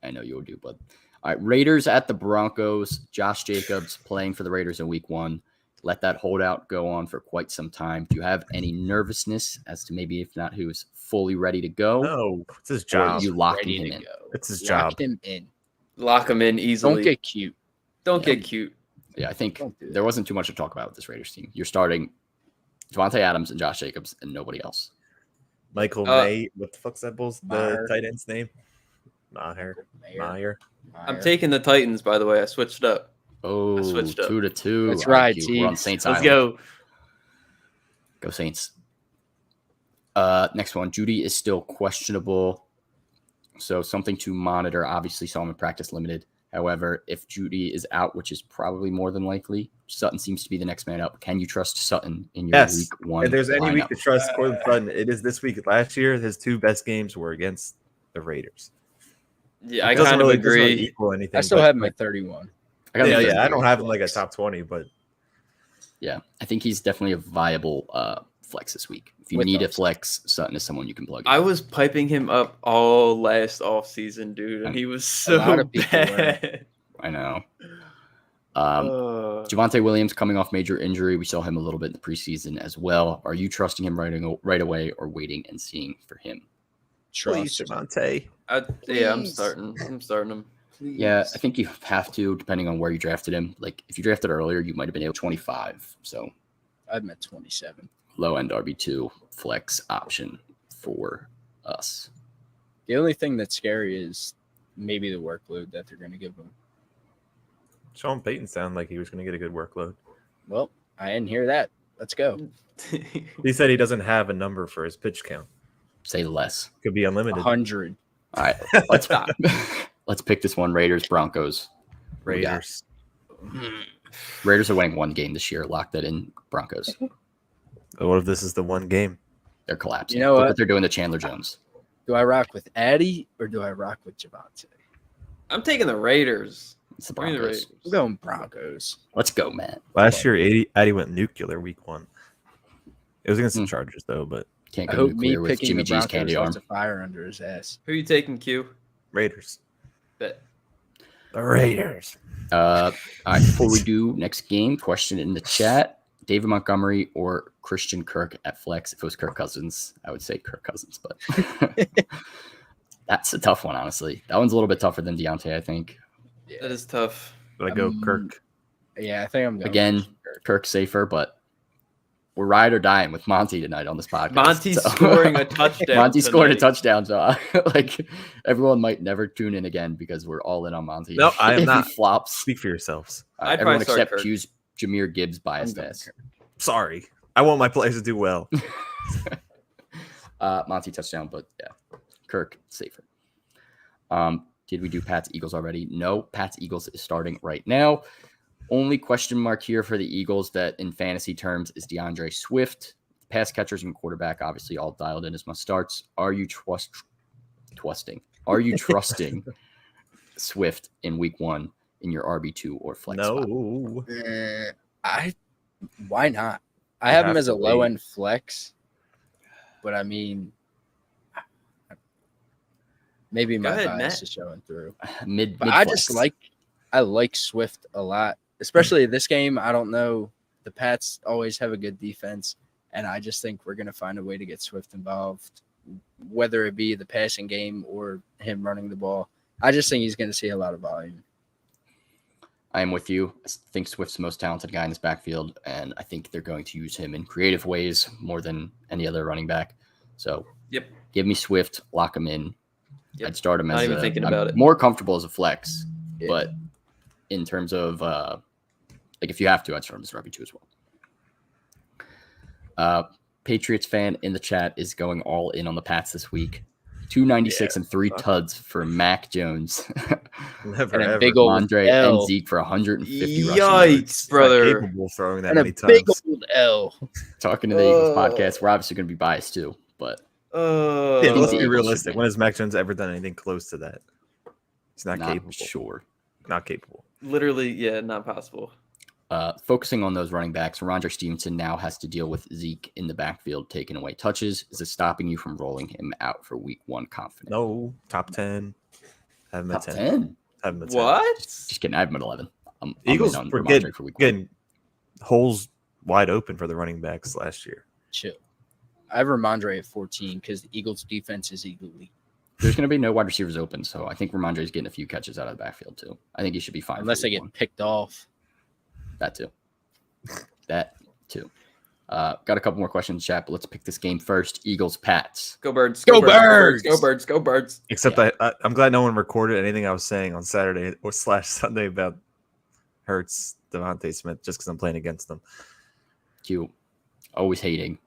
I know you'll do, but all right. Raiders at the Broncos. Josh Jacobs playing for the Raiders in week 1. Let that holdout go on for quite some time. Do you have any nervousness as to maybe if not who's fully ready to go?
No, it's his
Or
job.
you locking
Ready
him
to
in?
go.
It's his
Lock
job.
him in.
Lock them in easily.
Don't get cute.
Don't get cute.
Yeah, I think
Don't do that.
there wasn't too much to talk about with this Raiders team. You're starting Devontae Adams and Josh Jacobs and nobody else.
Michael May. What the fuck's that bull's the
Meyer.
tight end's name? Meyer.
I'm taking the Titans, by the way. I switched up.
Oh,
switched up.
2-2.
That's
I like
right,
you. We're on
T.
Saints
Let's
Island.
go.
Go Saints. Next one. Judy is still questionable. So something to monitor. Obviously, saw him in practice limited. However, if Judy is out, which is probably more than likely, Sutton seems to be the next man up. Can you trust Sutton in your
Yes.
week 1
If there's any week
lineup?
to trust Cortland Sutton, it is this week. Last year, his 2 best games were against the Raiders.
Yeah, I
It doesn't
kind of
really- doesn't really
agree.
equal anything.
I still
but,
have him at 31.
I got him
Yeah,
at
yeah. I
33.
don't have him like a top 20, but
Yeah, I think he's definitely a viable flex this week. If you
With
need a
upside.
flex, Sutton is someone you can plug in.
I was piping him up all last offseason, dude, and he was so
lot of people were.
bad.
I know.
Uh,
Javonte Williams coming off major injury. We saw him a little bit in the preseason as well. Are you trusting him right away or waiting and seeing for him?
please,
Trust.
Javante.
yeah, I'm
Please.
starting. I'm starting him.
Yeah, I think you have to, depending on where you drafted him. Like if you drafted earlier, you might have been able 25. So
I'm at 27.
low end RB2 flex option for us.
The only thing that's scary is maybe the workload that they're going to give him.
Sean Payton sounded like he was going to get a good workload.
Well, I didn't hear that. Let's go.
He said he doesn't have a number for his pitch count.
Say less.
Could be unlimited.
100.
All right, let's let's pick this one. Raiders, Broncos.
Raiders.
Raiders are winning 1 game this year. Lock that in. Broncos.
What if this is the one game?
They're collapsing.
You know
Look
what?
they're doing to Chandler Jones.
Do I rock with Addy or do I rock with Javante?
I'm taking the Raiders.
It's the
Give me the
Broncos.
Raiders.
I'm going Broncos.
Let's go, Matt.
Last year, Addy went nuclear week 1. It was against the
Hmm.
Chargers, though, but
Can't
I
go
hope me
nuclear with
picking
Jimmy
the
G's
Broncos
candy arm.
left a fire under his ass.
Who are you taking, Q?
Raiders.
Bet.
The Raiders.
All right, before we do next game, question in the chat: David Montgomery or Christian Kirk at flex? If it was Kirk Cousins, I would say Kirk Cousins, but that's a tough one, honestly. That one's a little bit tougher than Deontay, I think.
Yeah.
That is tough.
But I go Kirk.
Yeah, I think I'm going
Again,
Christian Kirk.
Kirk safer, but we're ride or dying with Monty tonight on this podcast.
Monty's scoring a touchdown.
Monty scored a
tonight.
touchdown, so like everyone might never tune in again because we're all in on Monty.
No, I am
If
not.
He flops.
Speak for yourselves.
I'd
Everyone
probably start
except
Kirk.
Q's Jameer Gibbs biased
going
ass.
Sorry. I want my players to do well.
Monty touchdown, but yeah, Kirk safer. Did we do Pats Eagles already? No, Pats Eagles is starting right now. Only question mark here for the Eagles that in fantasy terms is DeAndre Swift. Pass catchers and quarterback obviously all dialed in as must starts. Are you trusting? Are you trusting Swift in week 1 in your RB2 or flex spot?
No.
Why not? I
You
have him
have
as a
to
low
wait.
end flex, but I mean, maybe my
ahead,
bias
Matt.
is showing through.
Mid
But I
flex.
just I like Swift a lot, especially this game. I don't know. The Pats always have a good defense, and I just think we're going to find a way to get Swift involved, whether it be the passing game or him running the ball. I just think he's going to see a lot of volume.
I am with you. I think Swift's the most talented guy in this backfield, and I think they're going to use him in creative ways more than any other running back. So,
Yep.
give me Swift, lock him in.
Yep.
I'd start him
Not
as
even thinking
I'm
about it.
more comfortable as a flex,
Yeah.
but in terms of like if you have to, I'd start him as RB2 as well. Patriots fan in the chat is going all in on the Pats this week. 296 and 3 tuds for Mac Jones.
Never,
And a
ever.
big old
Andre
L.
and Zeke for 150 rushing yards.
Yikes,
He's not
brother.
capable of throwing that
And a
many
big
times.
old L.
Talking to the Eagles podcast, we're obviously going to be biased too, but
Yeah,
think
let's
the
be
Eagles
realistic.
should
When has Mac Jones ever done anything close to that? He's not capable.
sure.
Not capable.
Literally, yeah, not possible.
Focusing on those running backs, Ramondre Stevenson now has to deal with Zeke in the backfield taking away touches. Is it stopping you from rolling him out for week 1 confident?
No, top 10. Have him at
Top
10.
10.
Have him at 10.
What?
Just kidding. I have him at 11. I'm
Eagles
in on
were
Ramondre for week 1.
getting holes wide open for the running backs last year.
Chill. I have Ramondre at 14 because the Eagles' defense is elite.
There's going to be no wide receivers open, so I think Ramondre's getting a few catches out of the backfield too. I think he should be fine.
Unless
for
they
week
get
1.
picked off.
That too. That too. Got a couple more questions in chat, but let's pick this game first. Eagles, Pats.
Go Birds.
Go
Birds!
Birds!
Go Birds! Go Birds!
Except I'm glad no one recorded anything I was saying on Saturday or / Sunday about Hurts, Devontae Smith, just because I'm playing against them.
Q. Always hating.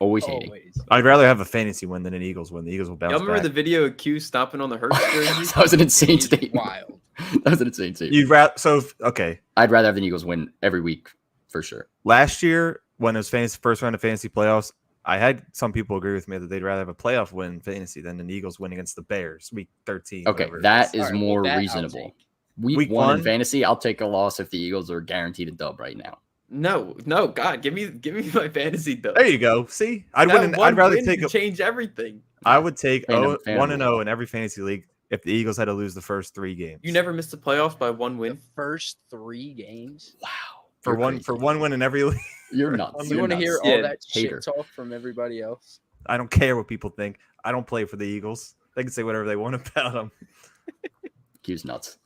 Always hating.
Always.
I'd rather have a fantasy win than an Eagles win. The Eagles will bounce
Y'all remember
back.
the video of Q stomping on the Hurts jersey?
That was an insane statement.
Wild.
That was an insane statement.
You'd rather okay.
I'd rather have the Eagles win every week for sure.
Last year, when it was fantasy first round of fantasy playoffs, I had some people agree with me that they'd rather have a playoff win in fantasy than an Eagles win against the Bears week 13.
Okay,
whatever it
that
was.
is
All right,
more
well, that I'll
reasonable.
take.
Week
Week
1 in
one?
fantasy, I'll take a loss if the Eagles are guaranteed a dub right now.
No, God, give me my fantasy though.
There you go. See, I'd
That
win.
one
I'd rather
win
take.
can change everything.
I would take
Fandom
1-0 in every fantasy league if the Eagles had to lose the first 3 games.
You never missed the playoffs by one
The
win.
first 3 games.
Wow.
for
You're
one
crazy.
for one win in every league.
You're nuts.
You
You're
want to
nuts.
hear
Yeah,
all that
hater.
shit talk from everybody else?
I don't care what people think. I don't play for the Eagles. They can say whatever they want about them.
Q's nuts.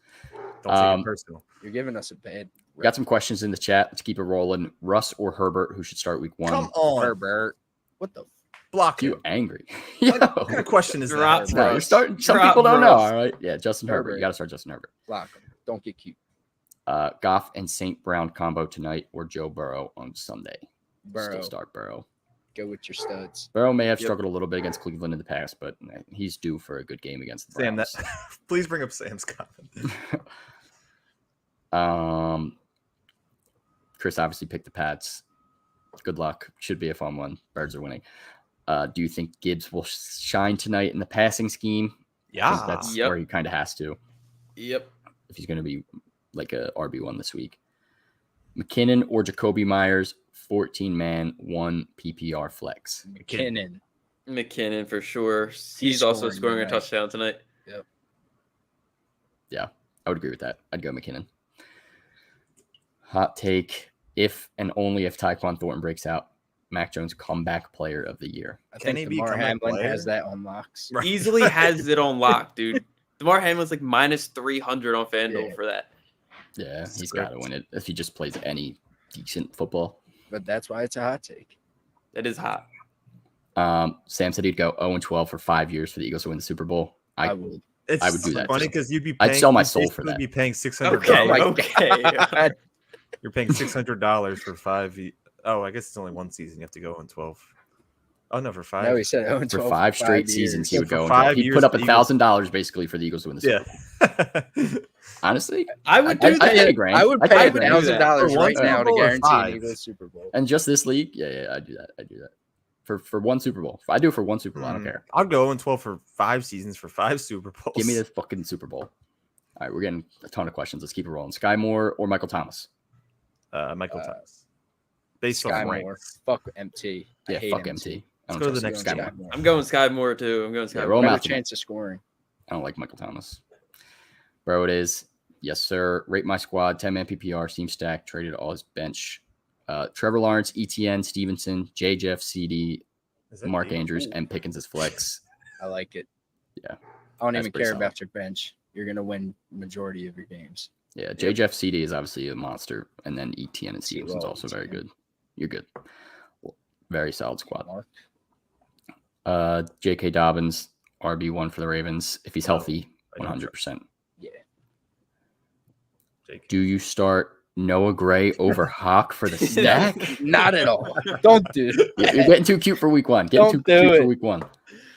Don't take it personal.
You're giving us a bad.
We got some questions in the chat. Let's keep it rolling. Russ or Herbert, who should start week 1?
Come on,
Herbert. What the?
block
You
him.
angry?
What
Yo.
kind of question is
Drop
that?
No, you're
Russ.
starting. Some
Drop
people don't know.
Russ.
All right. Yeah, Justin Herbert. You
Herbert.
got to start Justin Herbert.
Block him. Don't get cute.
Goff and St. Brown combo tonight or Joe Burrow on Sunday.
Burrow.
Still start Burrow.
Go with your studs.
Burrow may have
Yep.
struggled a little bit against Cleveland in the past, but he's due for a good game against the
Sam,
Browns.
please bring up Sam's comment.
Chris obviously picked the Pats. Good luck. Should be a fun one. Birds are winning. Do you think Gibbs will shine tonight in the passing scheme? I think that's
Yep.
where he kind of has to
Yep.
if he's going to be like a RB1 this week. McKinnon or Jacoby Myers, 14-man, 1 PPR flex.
McKinnon
for sure. He's also scoring a touchdown tonight.
Yep.
Yeah, I would agree with that. I'd go McKinnon. Hot take, if and only if Tyquan Thornton breaks out, Mac Jones comeback player of the year.
I
Can
think
he be
DeMar
comeback
Hamlin
player?
has that on locks.
Right.
Easily has it on lock, dude. DeMar Hamlin's like minus 300 on FanDuel
Yeah.
for that.
Yeah, he's
Script.
got to win it if he just plays any decent football.
But that's why it's a hot take.
That is hot.
Sam said he'd go 0-12 for 5 years for the Eagles to win the Super Bowl.
I would.
It's
I would do that,
funny
too.
because you'd be.
I'd
Paying,
sell my
you'd
soul for
basically
that.
Be paying $600.
Okay.
You're paying $600 for 5. Oh, I guess it's only one season. You have to go in 12. Oh no, for 5.
No, he said 0-12
For 5 straight
years.
seasons, he
Yeah,
would
for
go.
5
He'd
years,
put up
the Eagles-
$1,000 basically for the Eagles to win the Super Bowl.
Yeah.
Honestly,
I would
I'd
do
pay
that.
a grand.
I would
I'd
pay
a grand.
$1,000
For
right
one
now
Super
to
Bowl or
guarantee an
5?
Eagles Super Bowl.
And just this league, yeah, I'd do that. I'd do that for one Super Bowl. If I do it for one Super Bowl, I don't care.
I'll go in 12 for 5 seasons for 5 Super Bowls.
Give me this fucking Super Bowl. All right, we're getting a ton of questions. Let's keep it rolling. Sky Moore or Michael Thomas?
Michael Thomas. Based
Sky
on
Moore.
ranks.
Fuck MT. I
Yeah,
hate
fuck MT. I
Let's
don't
go to the
trust
next
Sky
game.
Moore.
I'm going Sky Moore too. I'm going Sky
Yeah,
Moore.
roll him
Better
out to me.
chance of scoring.
I don't like Michael Thomas. Bro, it is. Yes, sir. Rate my squad. 10-man PPR. Team stack. Traded all his bench. Trevor Lawrence, ETN, Stevenson, J. Jeff, CD,
Is that
Mark
deep?
Andrews, and Pickens as flex.
I like it.
Yeah.
I don't
That's
even
pretty
care
solid.
about your bench. You're going to win majority of your games.
Yeah, J. Jeff, CD is obviously a monster. And then ETN and Stevenson's
Well,
also very
ETN.
good. You're good. Very solid squad.
Mark.
J.K. Dobbins, RB1 for the Ravens. If he's healthy,
I don't
100%.
Yeah.
Jake.
Do you start Noah Gray over Hawk for the stack?
Not at all. Don't do it.
You're getting too cute for week one. Getting
Don't
too
do
cute
it.
for week one.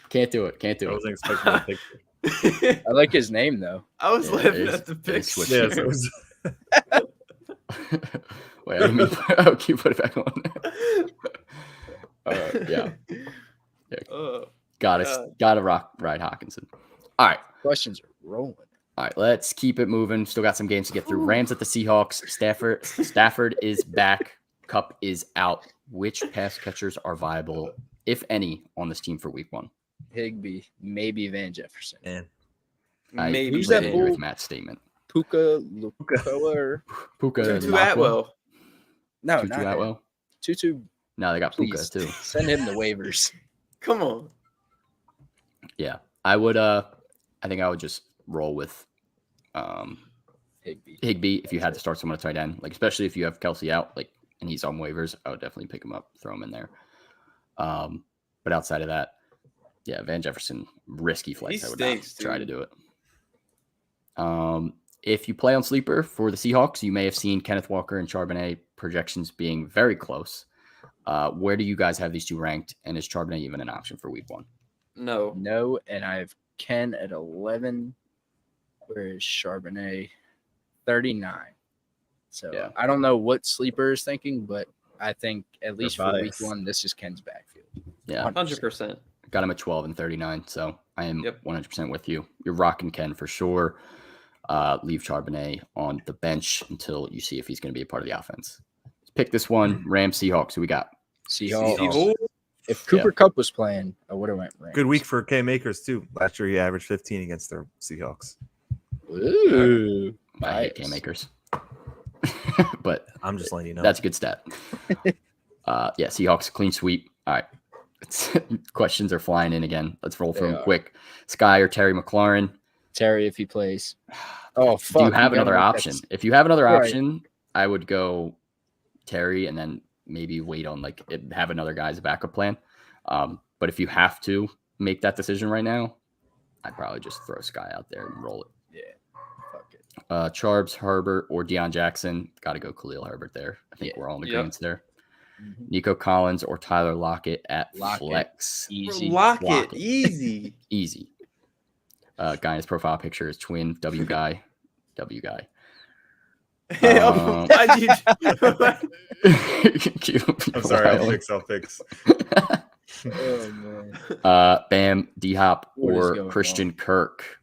Can't do it. Can't
I
do it.
wasn't expecting that picture.
I like his name, though.
I was
Yeah,
laughing
it
at the
is
picture.
switched.
Yeah, so it was,
Wait, I didn't mean can you put it back on? Yeah.
Oh,
Gotta ride Hawkinson. All right.
Questions are rolling.
All right, let's keep it moving. Still got some games to get through. Rams at the Seahawks. Stafford is back. Cup is out. Which pass catchers are viable, if any, on this team for week one?
Higbee, maybe Van Jefferson.
man.
I
maybe
Who's that
agree
bull?
with Matt's statement.
Puka Lukoa.
Puka
Tutu
Nakua?
Atwell.
No,
Tutu
not him.
Atwell?
Tutu,
No, they got Puka
please.
too.
Send him the waivers.
Come on.
Yeah, I would. I think I would just roll with
Higbee.
Higbee if you had to start someone at tight end, like especially if you have Kelsey out, like and he's on waivers. I would definitely pick him up, throw him in there. But outside of that, yeah, Van Jefferson, risky flex.
He
I would
stinks,
not try to
dude.
do it. If you play on sleeper for the Seahawks, you may have seen Kenneth Walker and Charbonnet projections being very close. Where do you guys have these two ranked? And is Charbonnet even an option for week one?
No.
No, and I have Ken at 11. Where is Charbonnet? 39. So
Yeah.
I don't know what sleeper is thinking, but I think at least for week
biased.
one, this is Ken's backfield.
Yeah,
100%.
got him at 12 and 39. So I am
Yep.
100% with you. You're rocking Ken for sure. Leave Charbonnet on the bench until you see if he's going to be a part of the offense. Pick this one. Rams, Seahawks. Who we got?
Seahawks.
Seahawks.
If Cooper Kupp was playing, I would have went Rams.
Good week for K Makers too. Last year he averaged 15 against the Seahawks.
Ooh.
I hate
Bias.
game makers. But
I'm just letting you know.
that's a good stat. Yeah, Seahawks clean sweep. All right. Questions are flying in again. Let's roll through
They
them
are.
quick. Sky or Terry McLaurin?
Terry, if he plays. Oh, fuck.
Do you have
gotta
another
make that
option? If you have another
Right.
option, I would go Terry and then maybe wait on have another guy's backup plan. But if you have to make that decision right now, I'd probably just throw Sky out there and roll it.
Yeah. Fuck it.
Charbs, Herbert, or Deion Jackson. Got to go Khalil Herbert there. I think
Yeah.
we're all in
Yep.
agreement there.
Mhm.
Nico Collins or Tyler Lockett at
Lockett.
flex.
Easy.
Lock it.
Lock it.
Easy.
Easy. Guy in his profile picture is twin W guy. W guy.
Why'd you
I'm sorry, I'll fix.
Oh, man.
Bam, D Hop,
What is
or
going
Christian Kirk.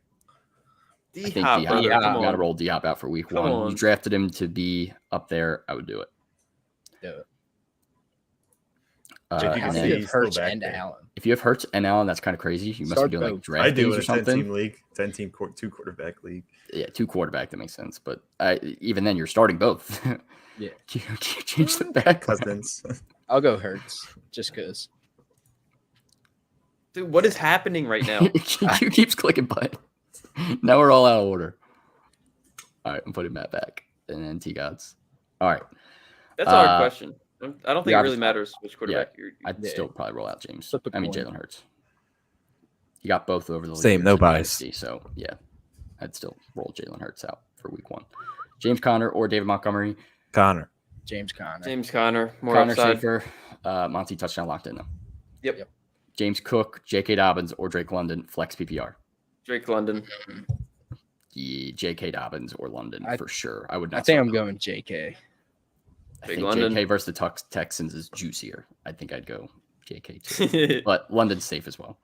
I think
D-Hop,
D-Hop,
brother,
D-Hop.
come
you got to
on.
roll D-Hop out for week
Come
1.
on.
You drafted him to be up there. I would do it.
Do it.
If you
And
can
How do
then
you
see,
have
he's still
Hurts
back
and
there.
Allen?
if you have Hurts and Allen, that's kind of crazy. You must
Start
be doing like
both.
draft
I do
days
in
or
a
something.
10-team league, 10-team 2-quarterback league.
Yeah, 2 quarterback. That makes sense. But even then, you're starting both.
Yeah.
you change the back.
Cousins.
I'll go Hurts just because.
Dude, what is happening right now?
Q keeps clicking buttons. Now we're all out of order. All right, I'm putting Matt back. And then T-Gods. All right.
That's a hard question. I don't think
yeah,
it really matters which quarterback you're.
I'd
Yeah.
still probably roll out James.
Flip a
I mean,
coin.
Jalen Hurts. You got both over the
Same,
leaders
no
in
bias.
Dynasty, so, yeah. I'd still roll Jalen Hurts out for week 1. James Conner or David Montgomery.
Connor.
James Conner.
James Conner, more
Conner
upside.
safer. Monty touchdown locked in, though.
Yep.
James Cook, J.K. Dobbins, or Drake London, flex PPR.
Drake London.
Yeah, J.K. Dobbins or London for sure. I would not.
I think
start
I'm going JK.
I
Big
think
London.
J.K. versus the Texans is juicier. I think I'd go J.K. too. But London's safe as well.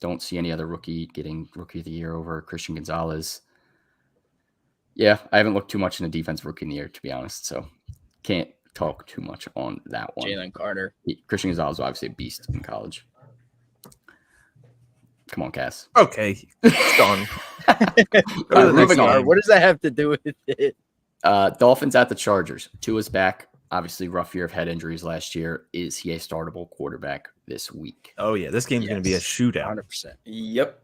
Don't see any other rookie getting rookie of the year over Christian Gonzalez. Yeah, I haven't looked too much in the defense rookie of the year, to be honest. So can't talk too much on that one.
Jalen Carter.
Christian Gonzalez was obviously a beast in college. Come on, Cass.
Okay. It's gone.
All right, moving on.
What does that have to do with it?
Dolphins at the Chargers. Tua's back. Obviously, rough year of head injuries last year. Is he a startable quarterback this week?
Oh, yeah. This game's going to be a shootout.
100%.
Yep.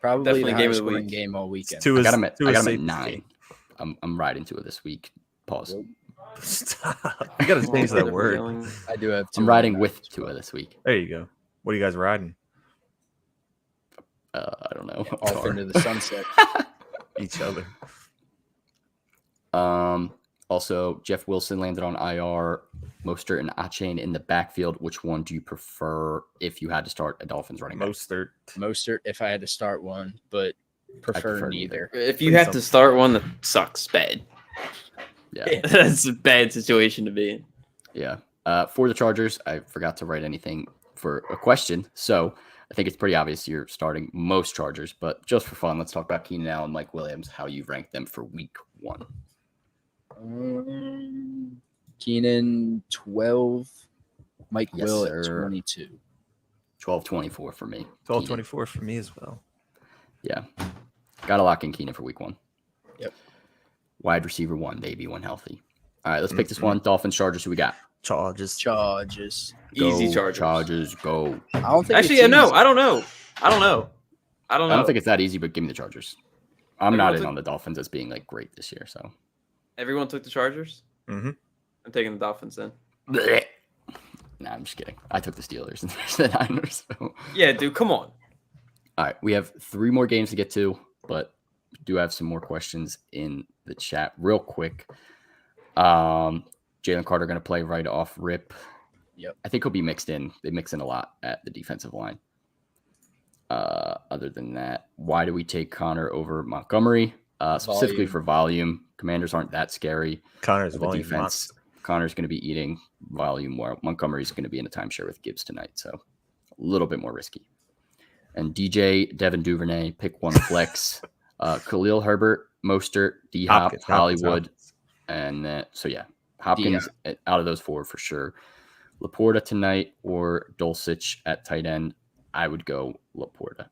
Probably
Definitely
the
game of
highest
the
scoring
week.
game all weekend.
I got him at
safest
9.
game.
I'm riding Tua this week. Pause.
Stop. You got to change that word.
I do have two.
I'm riding with Tua this week.
There you go. What are you guys riding?
I don't know.
Off
Car.
into the sunset.
Each other.
Also, Jeff Wilson landed on IR. Mostert and Achane in the backfield. Which one do you prefer if you had to start a Dolphins running back?
Mostert, if I had to start one, but prefer
prefer
neither.
If you have to start one that sucks, bad.
Yeah.
That's a bad situation to be in.
Yeah. For the Chargers, I forgot to write anything for a question. So I think it's pretty obvious you're starting most Chargers. But just for fun, let's talk about Keenan Allen, Mike Williams, how you rank them for week 1.
Keenan 12, Mike
Yes,
Will at
sir.
22.
12-24 for me.
12-24 for me as well.
Yeah. Got to lock in Keenan for week 1.
Yep.
Wide receiver 1, baby, when healthy. All right, let's pick this one. Dolphins, Chargers, who we got?
Charges.
Charges.
Easy
Go,
Chargers.
Chargers, go.
I don't think
Actually,
it's
no,
easy.
I don't know. I don't know.
I don't think it's that easy, but give me the Chargers. I'm not
Everyone's
in
like-
on the Dolphins as being like great this year, so.
Everyone took the Chargers.
Mm-hmm.
I'm taking the Dolphins then.
Blech. Nah, I'm just kidding. I took the Steelers and there's the Niners. So.
Yeah, dude, come on.
All right, we have 3 more games to get to, but we do have some more questions in the chat real quick. Jalen Carter going to play right off rip.
Yep.
I think he'll be mixed in. They mix in a lot at the defensive line. Other than that, why do we take Connor over Montgomery? Specifically
Volume.
for volume. Commanders aren't that scary.
Connor's
The
volume
defense.
monster.
Connor's going to be eating volume while Montgomery's going to be in a timeshare with Gibbs tonight. So a little bit more risky. And DJ, Devin Duvernay, pick one flex. Khalil Herbert, Mostert, D-Hop,
Hopkins,
Hollywood. And so, yeah, Hopkins out of those 4 for sure. Laporta tonight or Dulcich at tight end. I would go Laporta.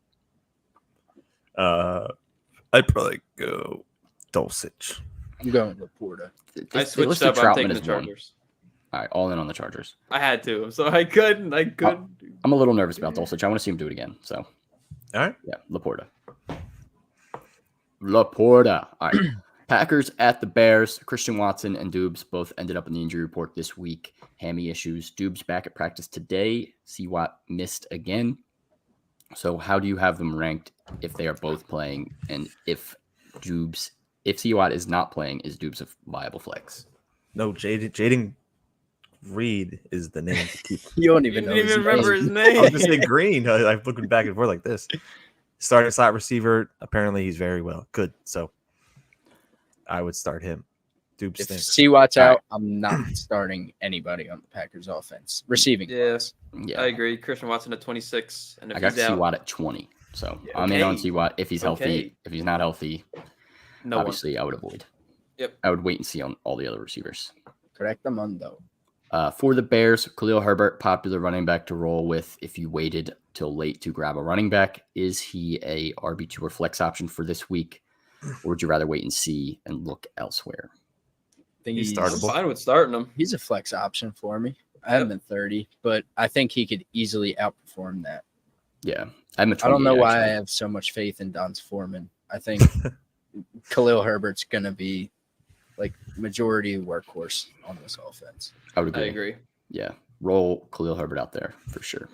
I'd probably go Dulcich.
I'm going Laporta.
I
They
switched
listed
up. I'm
Troutman
taking the
as one.
Chargers.
All right, all in on the Chargers.
I had to, so I couldn't.
I'm a little nervous about Dulcich. I want to see him do it again. So,
All right.
yeah, Laporta. All right. Packers at the Bears. Christian Watson and Dubes both ended up in the injury report this week. Hammy issues. Dubes back at practice today. C-Watt missed again. So how do you have them ranked if they are both playing? And if C-Watt is not playing, is Dubes a viable flex?
No, Jaden Reed is the name to keep.
You don't
You
even know.
didn't even
his
remember
name.
his
I was
name.
just saying Green. I'm looking back and forth like this. Starting slot receiver. Apparently, he's very good. So I would start him. Dubes
If
stinks.
C-Watt's
All
out,
right.
I'm not starting anybody on the Packers offense. Receiving.
Yeah,
Yeah.
I agree. Christian Watson at 26, and if
I got
he's out,
C-Watt at 20. So
Yeah.
I'm in on
Okay.
T.Y. If he's healthy.
Okay.
If he's not healthy,
No
obviously I would avoid.
Yep.
I would wait and see on all the other receivers.
Correct the mundo.
For the Bears, Khalil Herbert, popular running back to roll with if you waited till late to grab a running back. Is he a RB2 or flex option for this week? Or would you rather wait and see and look elsewhere?
I think
He's
he's
one. I'm
startable.
fine with starting him.
He's a flex option for me. I have him at 30, but I think he could easily outperform that.
Yeah. I'm a 28,
I don't know why I
actually.
have so much faith in Don's Foreman. I think Khalil Herbert's going to be like majority workhorse on this offense.
I would
I
agree.
agree.
Yeah. Roll Khalil Herbert out there for sure.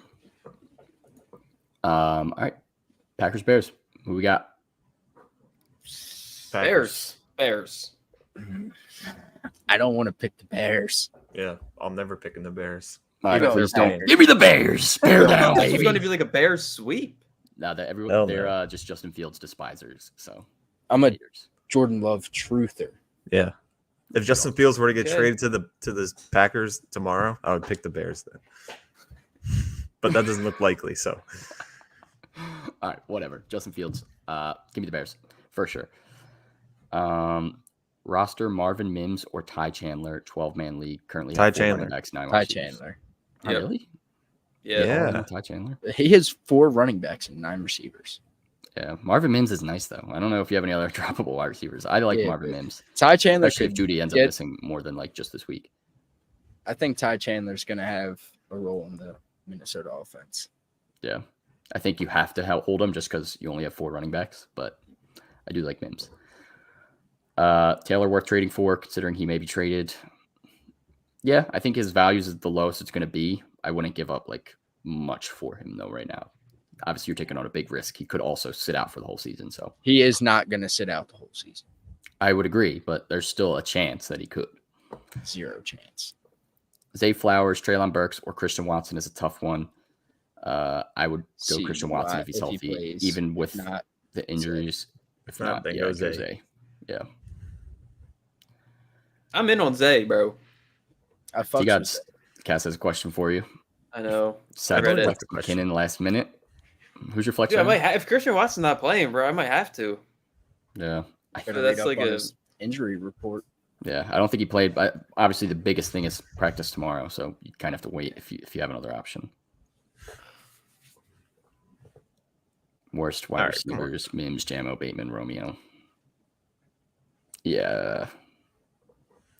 All right. Packers, Bears. Who we got?
Packers.
Bears.
I don't want to pick the Bears.
Yeah, I'm never picking the Bears.
All right,
know,
please
Packers.
don't. Give me the Bears. Bear down,
This is
baby.
going to be like a Bears sweep.
No, that everyone
Hell
they're
no.
just Justin Fields despisers. So
I'm a
haters.
Jordan Love truther.
Yeah. If Justin Fields were to get
Okay.
traded to the Packers tomorrow, I would pick the Bears then. But that doesn't look likely. So
All right, whatever. Justin Fields. Give me the Bears for sure. Roster Marvin Mims or Ty Chandler, 12-man league. Currently,
Ty
have 4 running
Chandler.
backs, 9
Ty
receivers.
Chandler.
Oh,
Yep.
really?
Yeah.
Yeah.
Ty Chandler.
He has 4 running backs and 9 receivers.
Yeah, Marvin Mims is nice though. I don't know if you have any other droppable wide receivers. I like
Yeah,
Marvin
but
Mims,
Ty Chandler
especially if
could
Judy ends up
get-
missing more than like just this week.
I think Ty Chandler's going to have a role in the Minnesota offense.
Yeah, I think you have to hold him just because you only have 4 running backs. But I do like Mims. Taylor worth trading for, considering he may be traded. Yeah, I think his values is the lowest it's going to be. I wouldn't give up like much for him though right now. Obviously, you're taking on a big risk. He could also sit out for the whole season. So
He is not going to sit out the whole season.
I would agree, but there's still a chance that he could.
0 chance.
Zay Flowers, Treylon Burks, or Christian Watson is a tough one. I would go
See
Christian Watson
why-
if he's
if he
healthy,
plays.
even with
If not,
the injuries. If
not,
not,
then
yeah,
go
go
Zay.
Zay. Yeah.
I'm in on Zay, bro.
I
You
fucks
got
with that.
Cass has a question for you.
I know.
Sad
read it.
flex McKinnon last minute. Who's your flex?
Dude, I
round?
might if Christian Watson's not playing, bro, I might have to.
Yeah.
Better
that's
read up
like
on
a-
his injury report.
Yeah. I don't think he played, but obviously the biggest thing is practice tomorrow. So you kind of have to wait if you have another option. Worst wide
All right, come on.
receivers: Mims, Jamo, Bateman, Romeo. Yeah.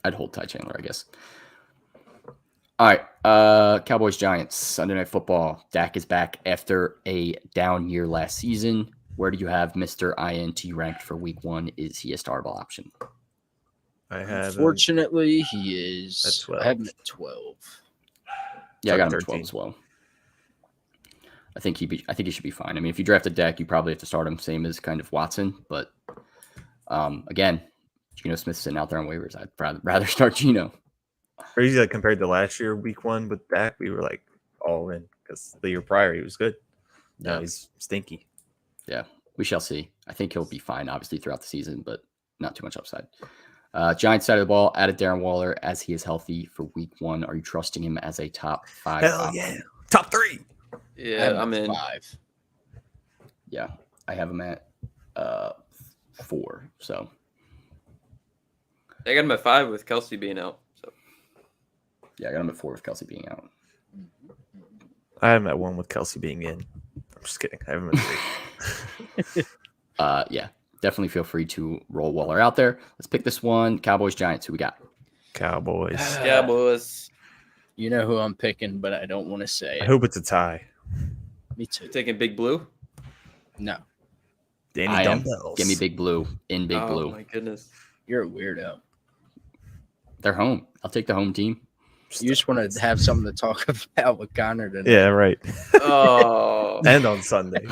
I'd hold Ty Chandler, I guess. All right. Cowboys Giants, Sunday Night Football. Dak is back after a down year last season. Where do you have Mr. INT ranked for week 1? Is he a startable option?
I have
Unfortunately, he is.
at 12.
I have him at 12.
Yeah, I got him
Like
at 12
13.
as well. I think he should be fine. I mean, if you draft a Dak, you probably have to start him same as kind of Watson. But again, Geno Smith's sitting out there on waivers. I'd rather start Geno.
crazy that compared to last year, week 1 with Dak, we were like all in because the year prior he was good. Now
Yeah.
he's stinky.
Yeah, we shall see. I think he'll be fine, obviously, throughout the season, but not too much upside. Giants side of the ball, added Darren Waller as he is healthy for week 1. Are you trusting him as a top 5
Hell
option?
yeah. Top 3.
I have
Yeah,
him
I'm
at
in.
5.
Yeah, I have him at 4. So
I got him at 5 with Kelsey being out. So
yeah, I got him at 4 with Kelsey being out.
I have him at 1 with Kelsey being in. I'm just kidding. I have him at 3.
Yeah, definitely feel free to roll Waller out there. Let's pick this one. Cowboys Giants. Who we got?
Cowboys.
yeah, boys.
You know who I'm picking, but I don't want to say
I
it.
hope it's a tie.
Me too.
Taking Big Blue.
No,
Danny
I am.
Dumbbells.
Give me Big Blue in Big
Oh
Blue.
my goodness.
you're a weirdo.
They're home. I'll take the home team.
You just want to have something to talk about with Connor tonight.
Yeah, right.
Oh.
And on Sunday.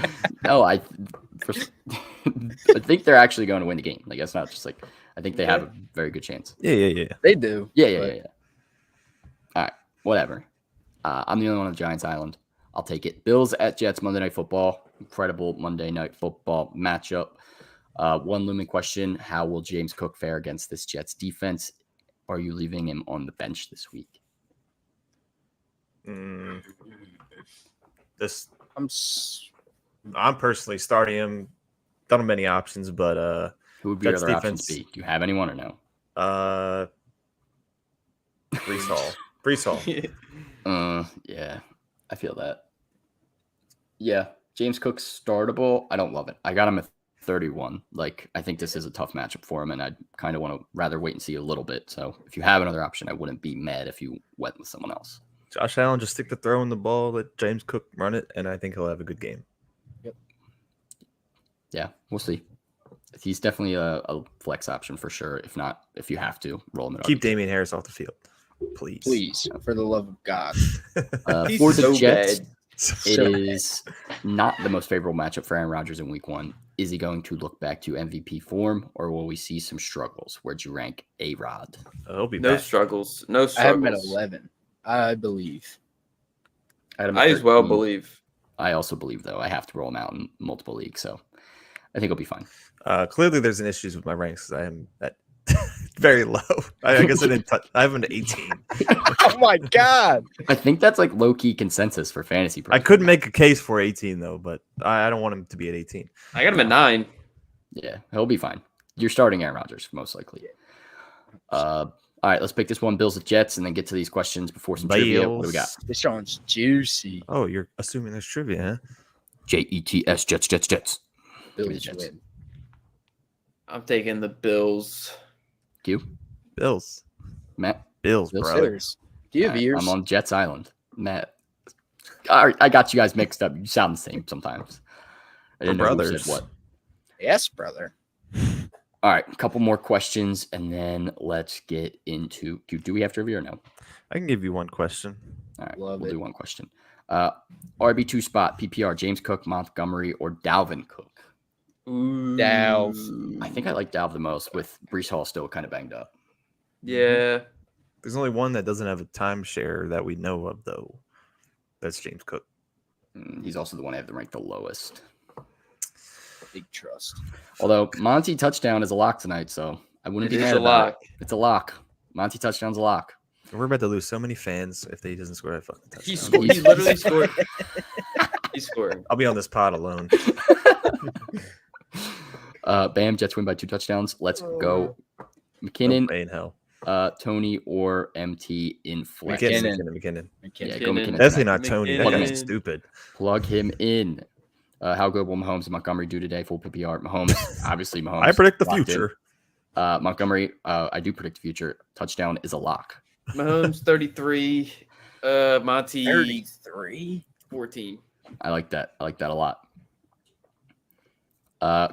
No, I think they're actually going to win the game. Like that's not just like I think they have a very good chance.
Yeah.
They do.
Yeah.
but
All right, whatever. I'm the only one on the Giants Island. I'll take it. Bills at Jets Monday Night Football. Incredible Monday Night Football matchup. One looming question: how will James Cook fare against this Jets defense? Are you leaving him on the bench this week?
This
I'm.
I'm personally starting him. Don't have many options, but
Who would your
Jets
other
defense.
options be? Do you have anyone or no?
Brees Hall. Brees Hall.
Yeah, I feel that. Yeah, James Cook's startable. I don't love it. I got him at 31. Like, I think this is a tough matchup for him, and I kind of want to rather wait and see a little bit. So if you have another option, I wouldn't be mad if you went with someone else.
Josh Allen, just stick to throwing the ball, let James Cook run it, and I think he'll have a good game.
Yep.
Yeah, we'll see. He's definitely a flex option for sure. If not, if you have to, roll him at
Keep
RB2.
Damian Harris off the field, please.
Please, for the love of God.
He's
For the
so
Jets,
bad.
it is not the most favorable matchup for Aaron Rodgers in week 1. Is he going to look back to MVP form, or will we see some struggles? Where'd you rank A-Rod?
He'll be
No
back.
struggles. No
I have him at
struggles.
11. I believe.
I had him at
I as well
13.
believe.
I also believe, though, I have to roll him out in multiple leagues, so I think he'll be fine.
Clearly, there's an issues with my ranks because I am at very low. I guess I didn't. I have him at 18.
Oh my God.
I think that's like low-key consensus for fantasy.
I could make a case for 18 though, but I don't want him to be at 18.
I got him at 9.
Yeah, he'll be fine. You're starting Aaron Rodgers, most likely. All right, let's pick this one, Bills at Jets, and then get to these questions before some trivia. What do we got?
This one's juicy.
Oh, you're assuming there's trivia, huh?
Jets, Jets. Give me the
Bills
Jets.
win.
I'm taking the Bills.
Q,
Bills.
Matt.
Bills,
Bills.
brother.
Steelers. Do you have ears?
I'm on Jets Island. Matt. All right, I got you guys mixed up. You sound the same sometimes. I didn't
We're
know who
brothers.
said what.
Yes, brother.
All right, a couple more questions, and then let's get into. Do we have trivia or no?
I can give you one question.
All right,
Love
we'll
it.
do one question. RB2 spot, PPR, James Cook, Montgomery, or Dalvin Cook?
Ooh.
Dalv.
I think I like Dalv the most, with Brees Hall still kind of banged up.
Yeah.
There's only one that doesn't have a timeshare that we know of, though. That's James Cook.
He's also the one I have to rank the lowest.
Big trust.
Although Monty touchdown is a lock tonight, so I wouldn't
It
be
is
mad
a
about
lock.
it. It's a lock. Monty touchdown's a lock.
We're about to lose so many fans if he doesn't score that fucking touchdown.
He scored. He literally scored. He scored.
I'll be on this pod alone.
Bam, Jets win by 2 touchdowns. Let's go. McKinnon,
No way in hell.
Tony, or MT in flex.
McKinnon.
McKinnon.
Yeah,
McKinnon.
go McKinnon.
Definitely
tonight.
not Tony. That
McKinnon.
guy's stupid.
Plug him in. How good will Mahomes and Montgomery do today? Full PPR. Mahomes, obviously Mahomes.
I predict the
locked in.
future.
Montgomery, I do predict the future. Touchdown is a lock.
Mahomes 33. Monty
33.
14.
I like that. I like that a lot.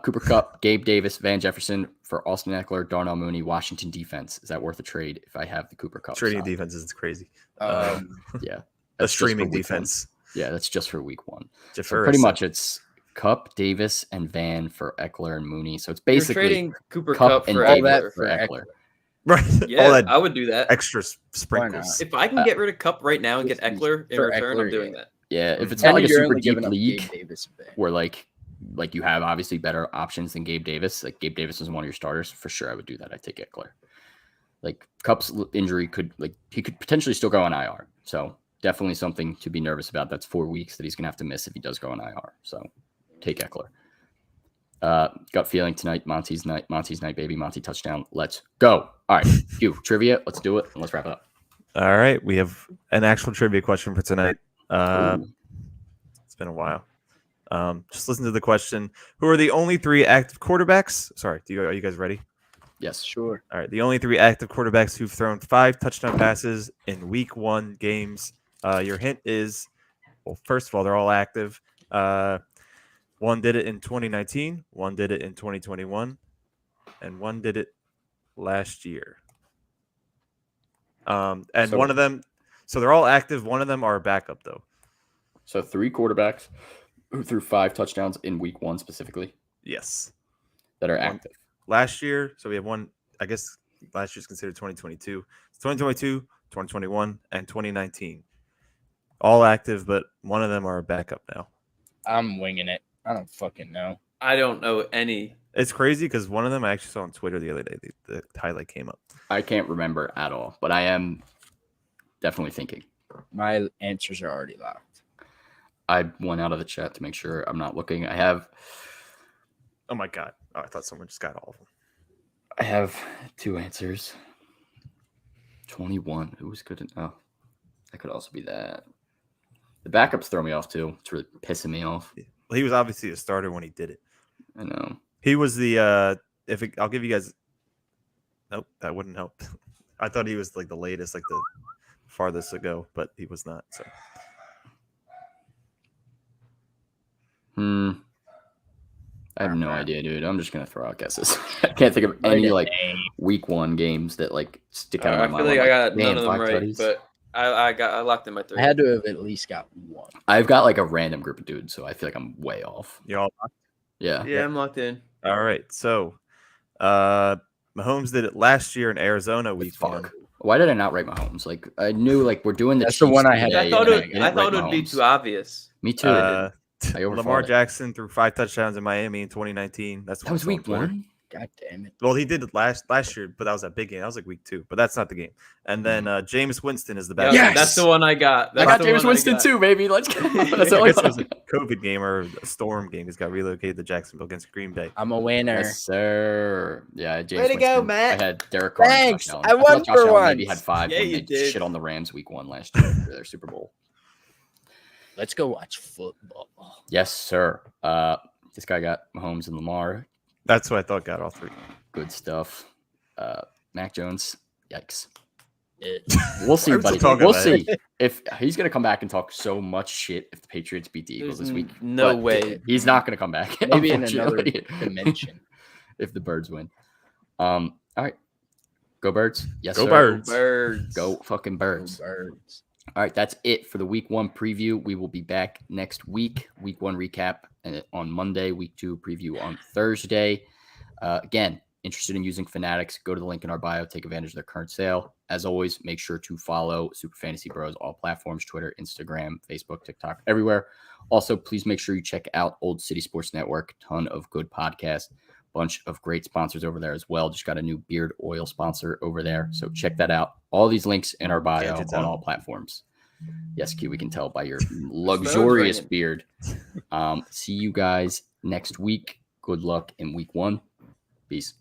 Cooper Kupp, Gabe Davis, Van Jefferson for Austin Eckler, Darnell Mooney, Washington defense. Is that worth a trade if I have the Cooper Kupp?
Trading
side?
defense is crazy.
Yeah.
A
That's just for
streaming
week
defense.
1. Yeah, that's just for week 1. So
Jafar
pretty
is-
much it's Kupp, Davis, and Van for Eckler and Mooney. So it's
You're
basically
trading Cooper
Kupp
Cup
and
for
Davis
that
Eckler.
for
for
Eckler.
Right.
Yeah,
All that
I would do that.
extra sprinkles.
If I can get rid of Cup right now and get Eckler in
For
return,
Eckler,
I'm doing
yeah.
that.
Yeah, if it's
And
not like a
you're
super
only
deep
giving up
league
Gabe Davis and Van.
where like you have obviously better options than Gabe Davis. Like Gabe Davis is one of your starters for sure. I would do that. I'd take Eckler. Like Kupp's injury he could potentially still go on IR. So definitely something to be nervous about. That's 4 weeks that he's gonna have to miss if he does go on IR. So take Eckler. Gut feeling tonight. Monty's night, baby. Monty touchdown. Let's go. All right, trivia. Let's do it and let's wrap it up.
All right. We have an actual trivia question for tonight.
Ooh.
It's been a while. Just listen to the question. Who are the only 3 active quarterbacks? Sorry, are you guys ready?
Yes.
Sure.
All right. The only 3 active quarterbacks who've thrown 5 touchdown passes in week 1 games. Your hint is, well, first of all, they're all active. One did it in 2019, one did it in 2021, and one did it last year. And
So-
one of them, so they're all active. One of them are a backup, though.
So 3 quarterbacks who threw 5 touchdowns in week 1 specifically
Yes.
that are
One-
active.
Last year, so we have one, I guess last year's considered 2022. It's 2022, 2021, and 2019. All active, but one of them are a backup now.
I'm winging it. I don't fucking know.
I don't know any.
It's crazy because one of them I actually saw on Twitter the other day. The highlight came up.
I can't remember at all, but I am definitely thinking.
My answers are already locked.
I went out of the chat to make sure I'm not looking. I have
Oh my god! Oh, I thought someone just got all of them.
I have 2 answers. 21. Who was good? Oh, that could also be that. The backups throw me off too. It's really pissing me off.
Well, he was obviously a starter when he did it.
I know.
He was the I'll give you guys. Nope, that wouldn't help. I thought he was like the latest, like the farthest ago, but he was not. So
I have no idea, dude. I'm just gonna throw out guesses. I can't think of any like week 1 games that like stick out.
I feel like I got none of them right, but I locked in my 3.
I had to have at least got one.
I've got like a random group of dudes, so I feel like I'm way off.
you all.
Yeah.
Yeah, I'm locked in.
All right. So, Mahomes did it last year in Arizona week 1.
Why did I not write Mahomes? Like I knew like we're doing the
That's the
Chiefs
one I had.
today,
I thought
and
I thought
didn't
it
write
would be
Mahomes.
too obvious.
Me too.
Lamar
overthought it.
Jackson threw 5 touchdowns in Miami in 2019. That's
That was week 1.
God damn it.
Well, he did it last year, but that was that big game. That was like week 2, but that's not the game. And then Jameis Winston is the best.
Yeah, that's the one I got.
I got James Winston too, baby. Let's go. That's
I
all I
guess it was
got.
a COVID game or a storm game. He's got relocated to Jacksonville against Green Bay.
I'm a winner.
Yes, sir. Yeah, James
Way to go,
Winston.
Matt.
I had Derek Carr.
Thanks.
Josh Allen.
I
thought
won
Josh
for
Allen
once.
maybe had 5
Yeah,
when
you
they
did.
shit on the Rams week 1 last year for their Super Bowl.
Let's go watch football.
Yes, sir. This guy got Mahomes and Lamar.
That's what I thought got all 3.
Good stuff. Mac Jones. Yikes.
It.
We'll see,
I'm still
buddy.
talking
We'll
about
see if he's gonna come back and talk so much shit if the Patriots beat the Eagles
There's
this week.
no
But
way.
he's not gonna come back.
Maybe in another
unfortunately,
dimension.
if the Birds win. All right, go Birds. Yes,
Go
sir.
Birds.
Birds.
Go fucking Birds.
Birds.
All right, that's it for the week 1 preview. We will be back next week. Week 1 recap on Monday. Week 2 preview on Thursday. Again, interested in using Fanatics, go to the link in our bio, take advantage of their current sale. As always, make sure to follow Super Fantasy Bros, all platforms, Twitter, Instagram, Facebook, TikTok, everywhere. Also, please make sure you check out Old City Sports Network. Ton of good podcasts, bunch of great sponsors over there as well. Just got a new beard oil sponsor over there. So check that out. All these links in our bio on all platforms. Yes, Q, we can tell by your luxurious beard. See you guys next week. Good luck in week 1. Peace.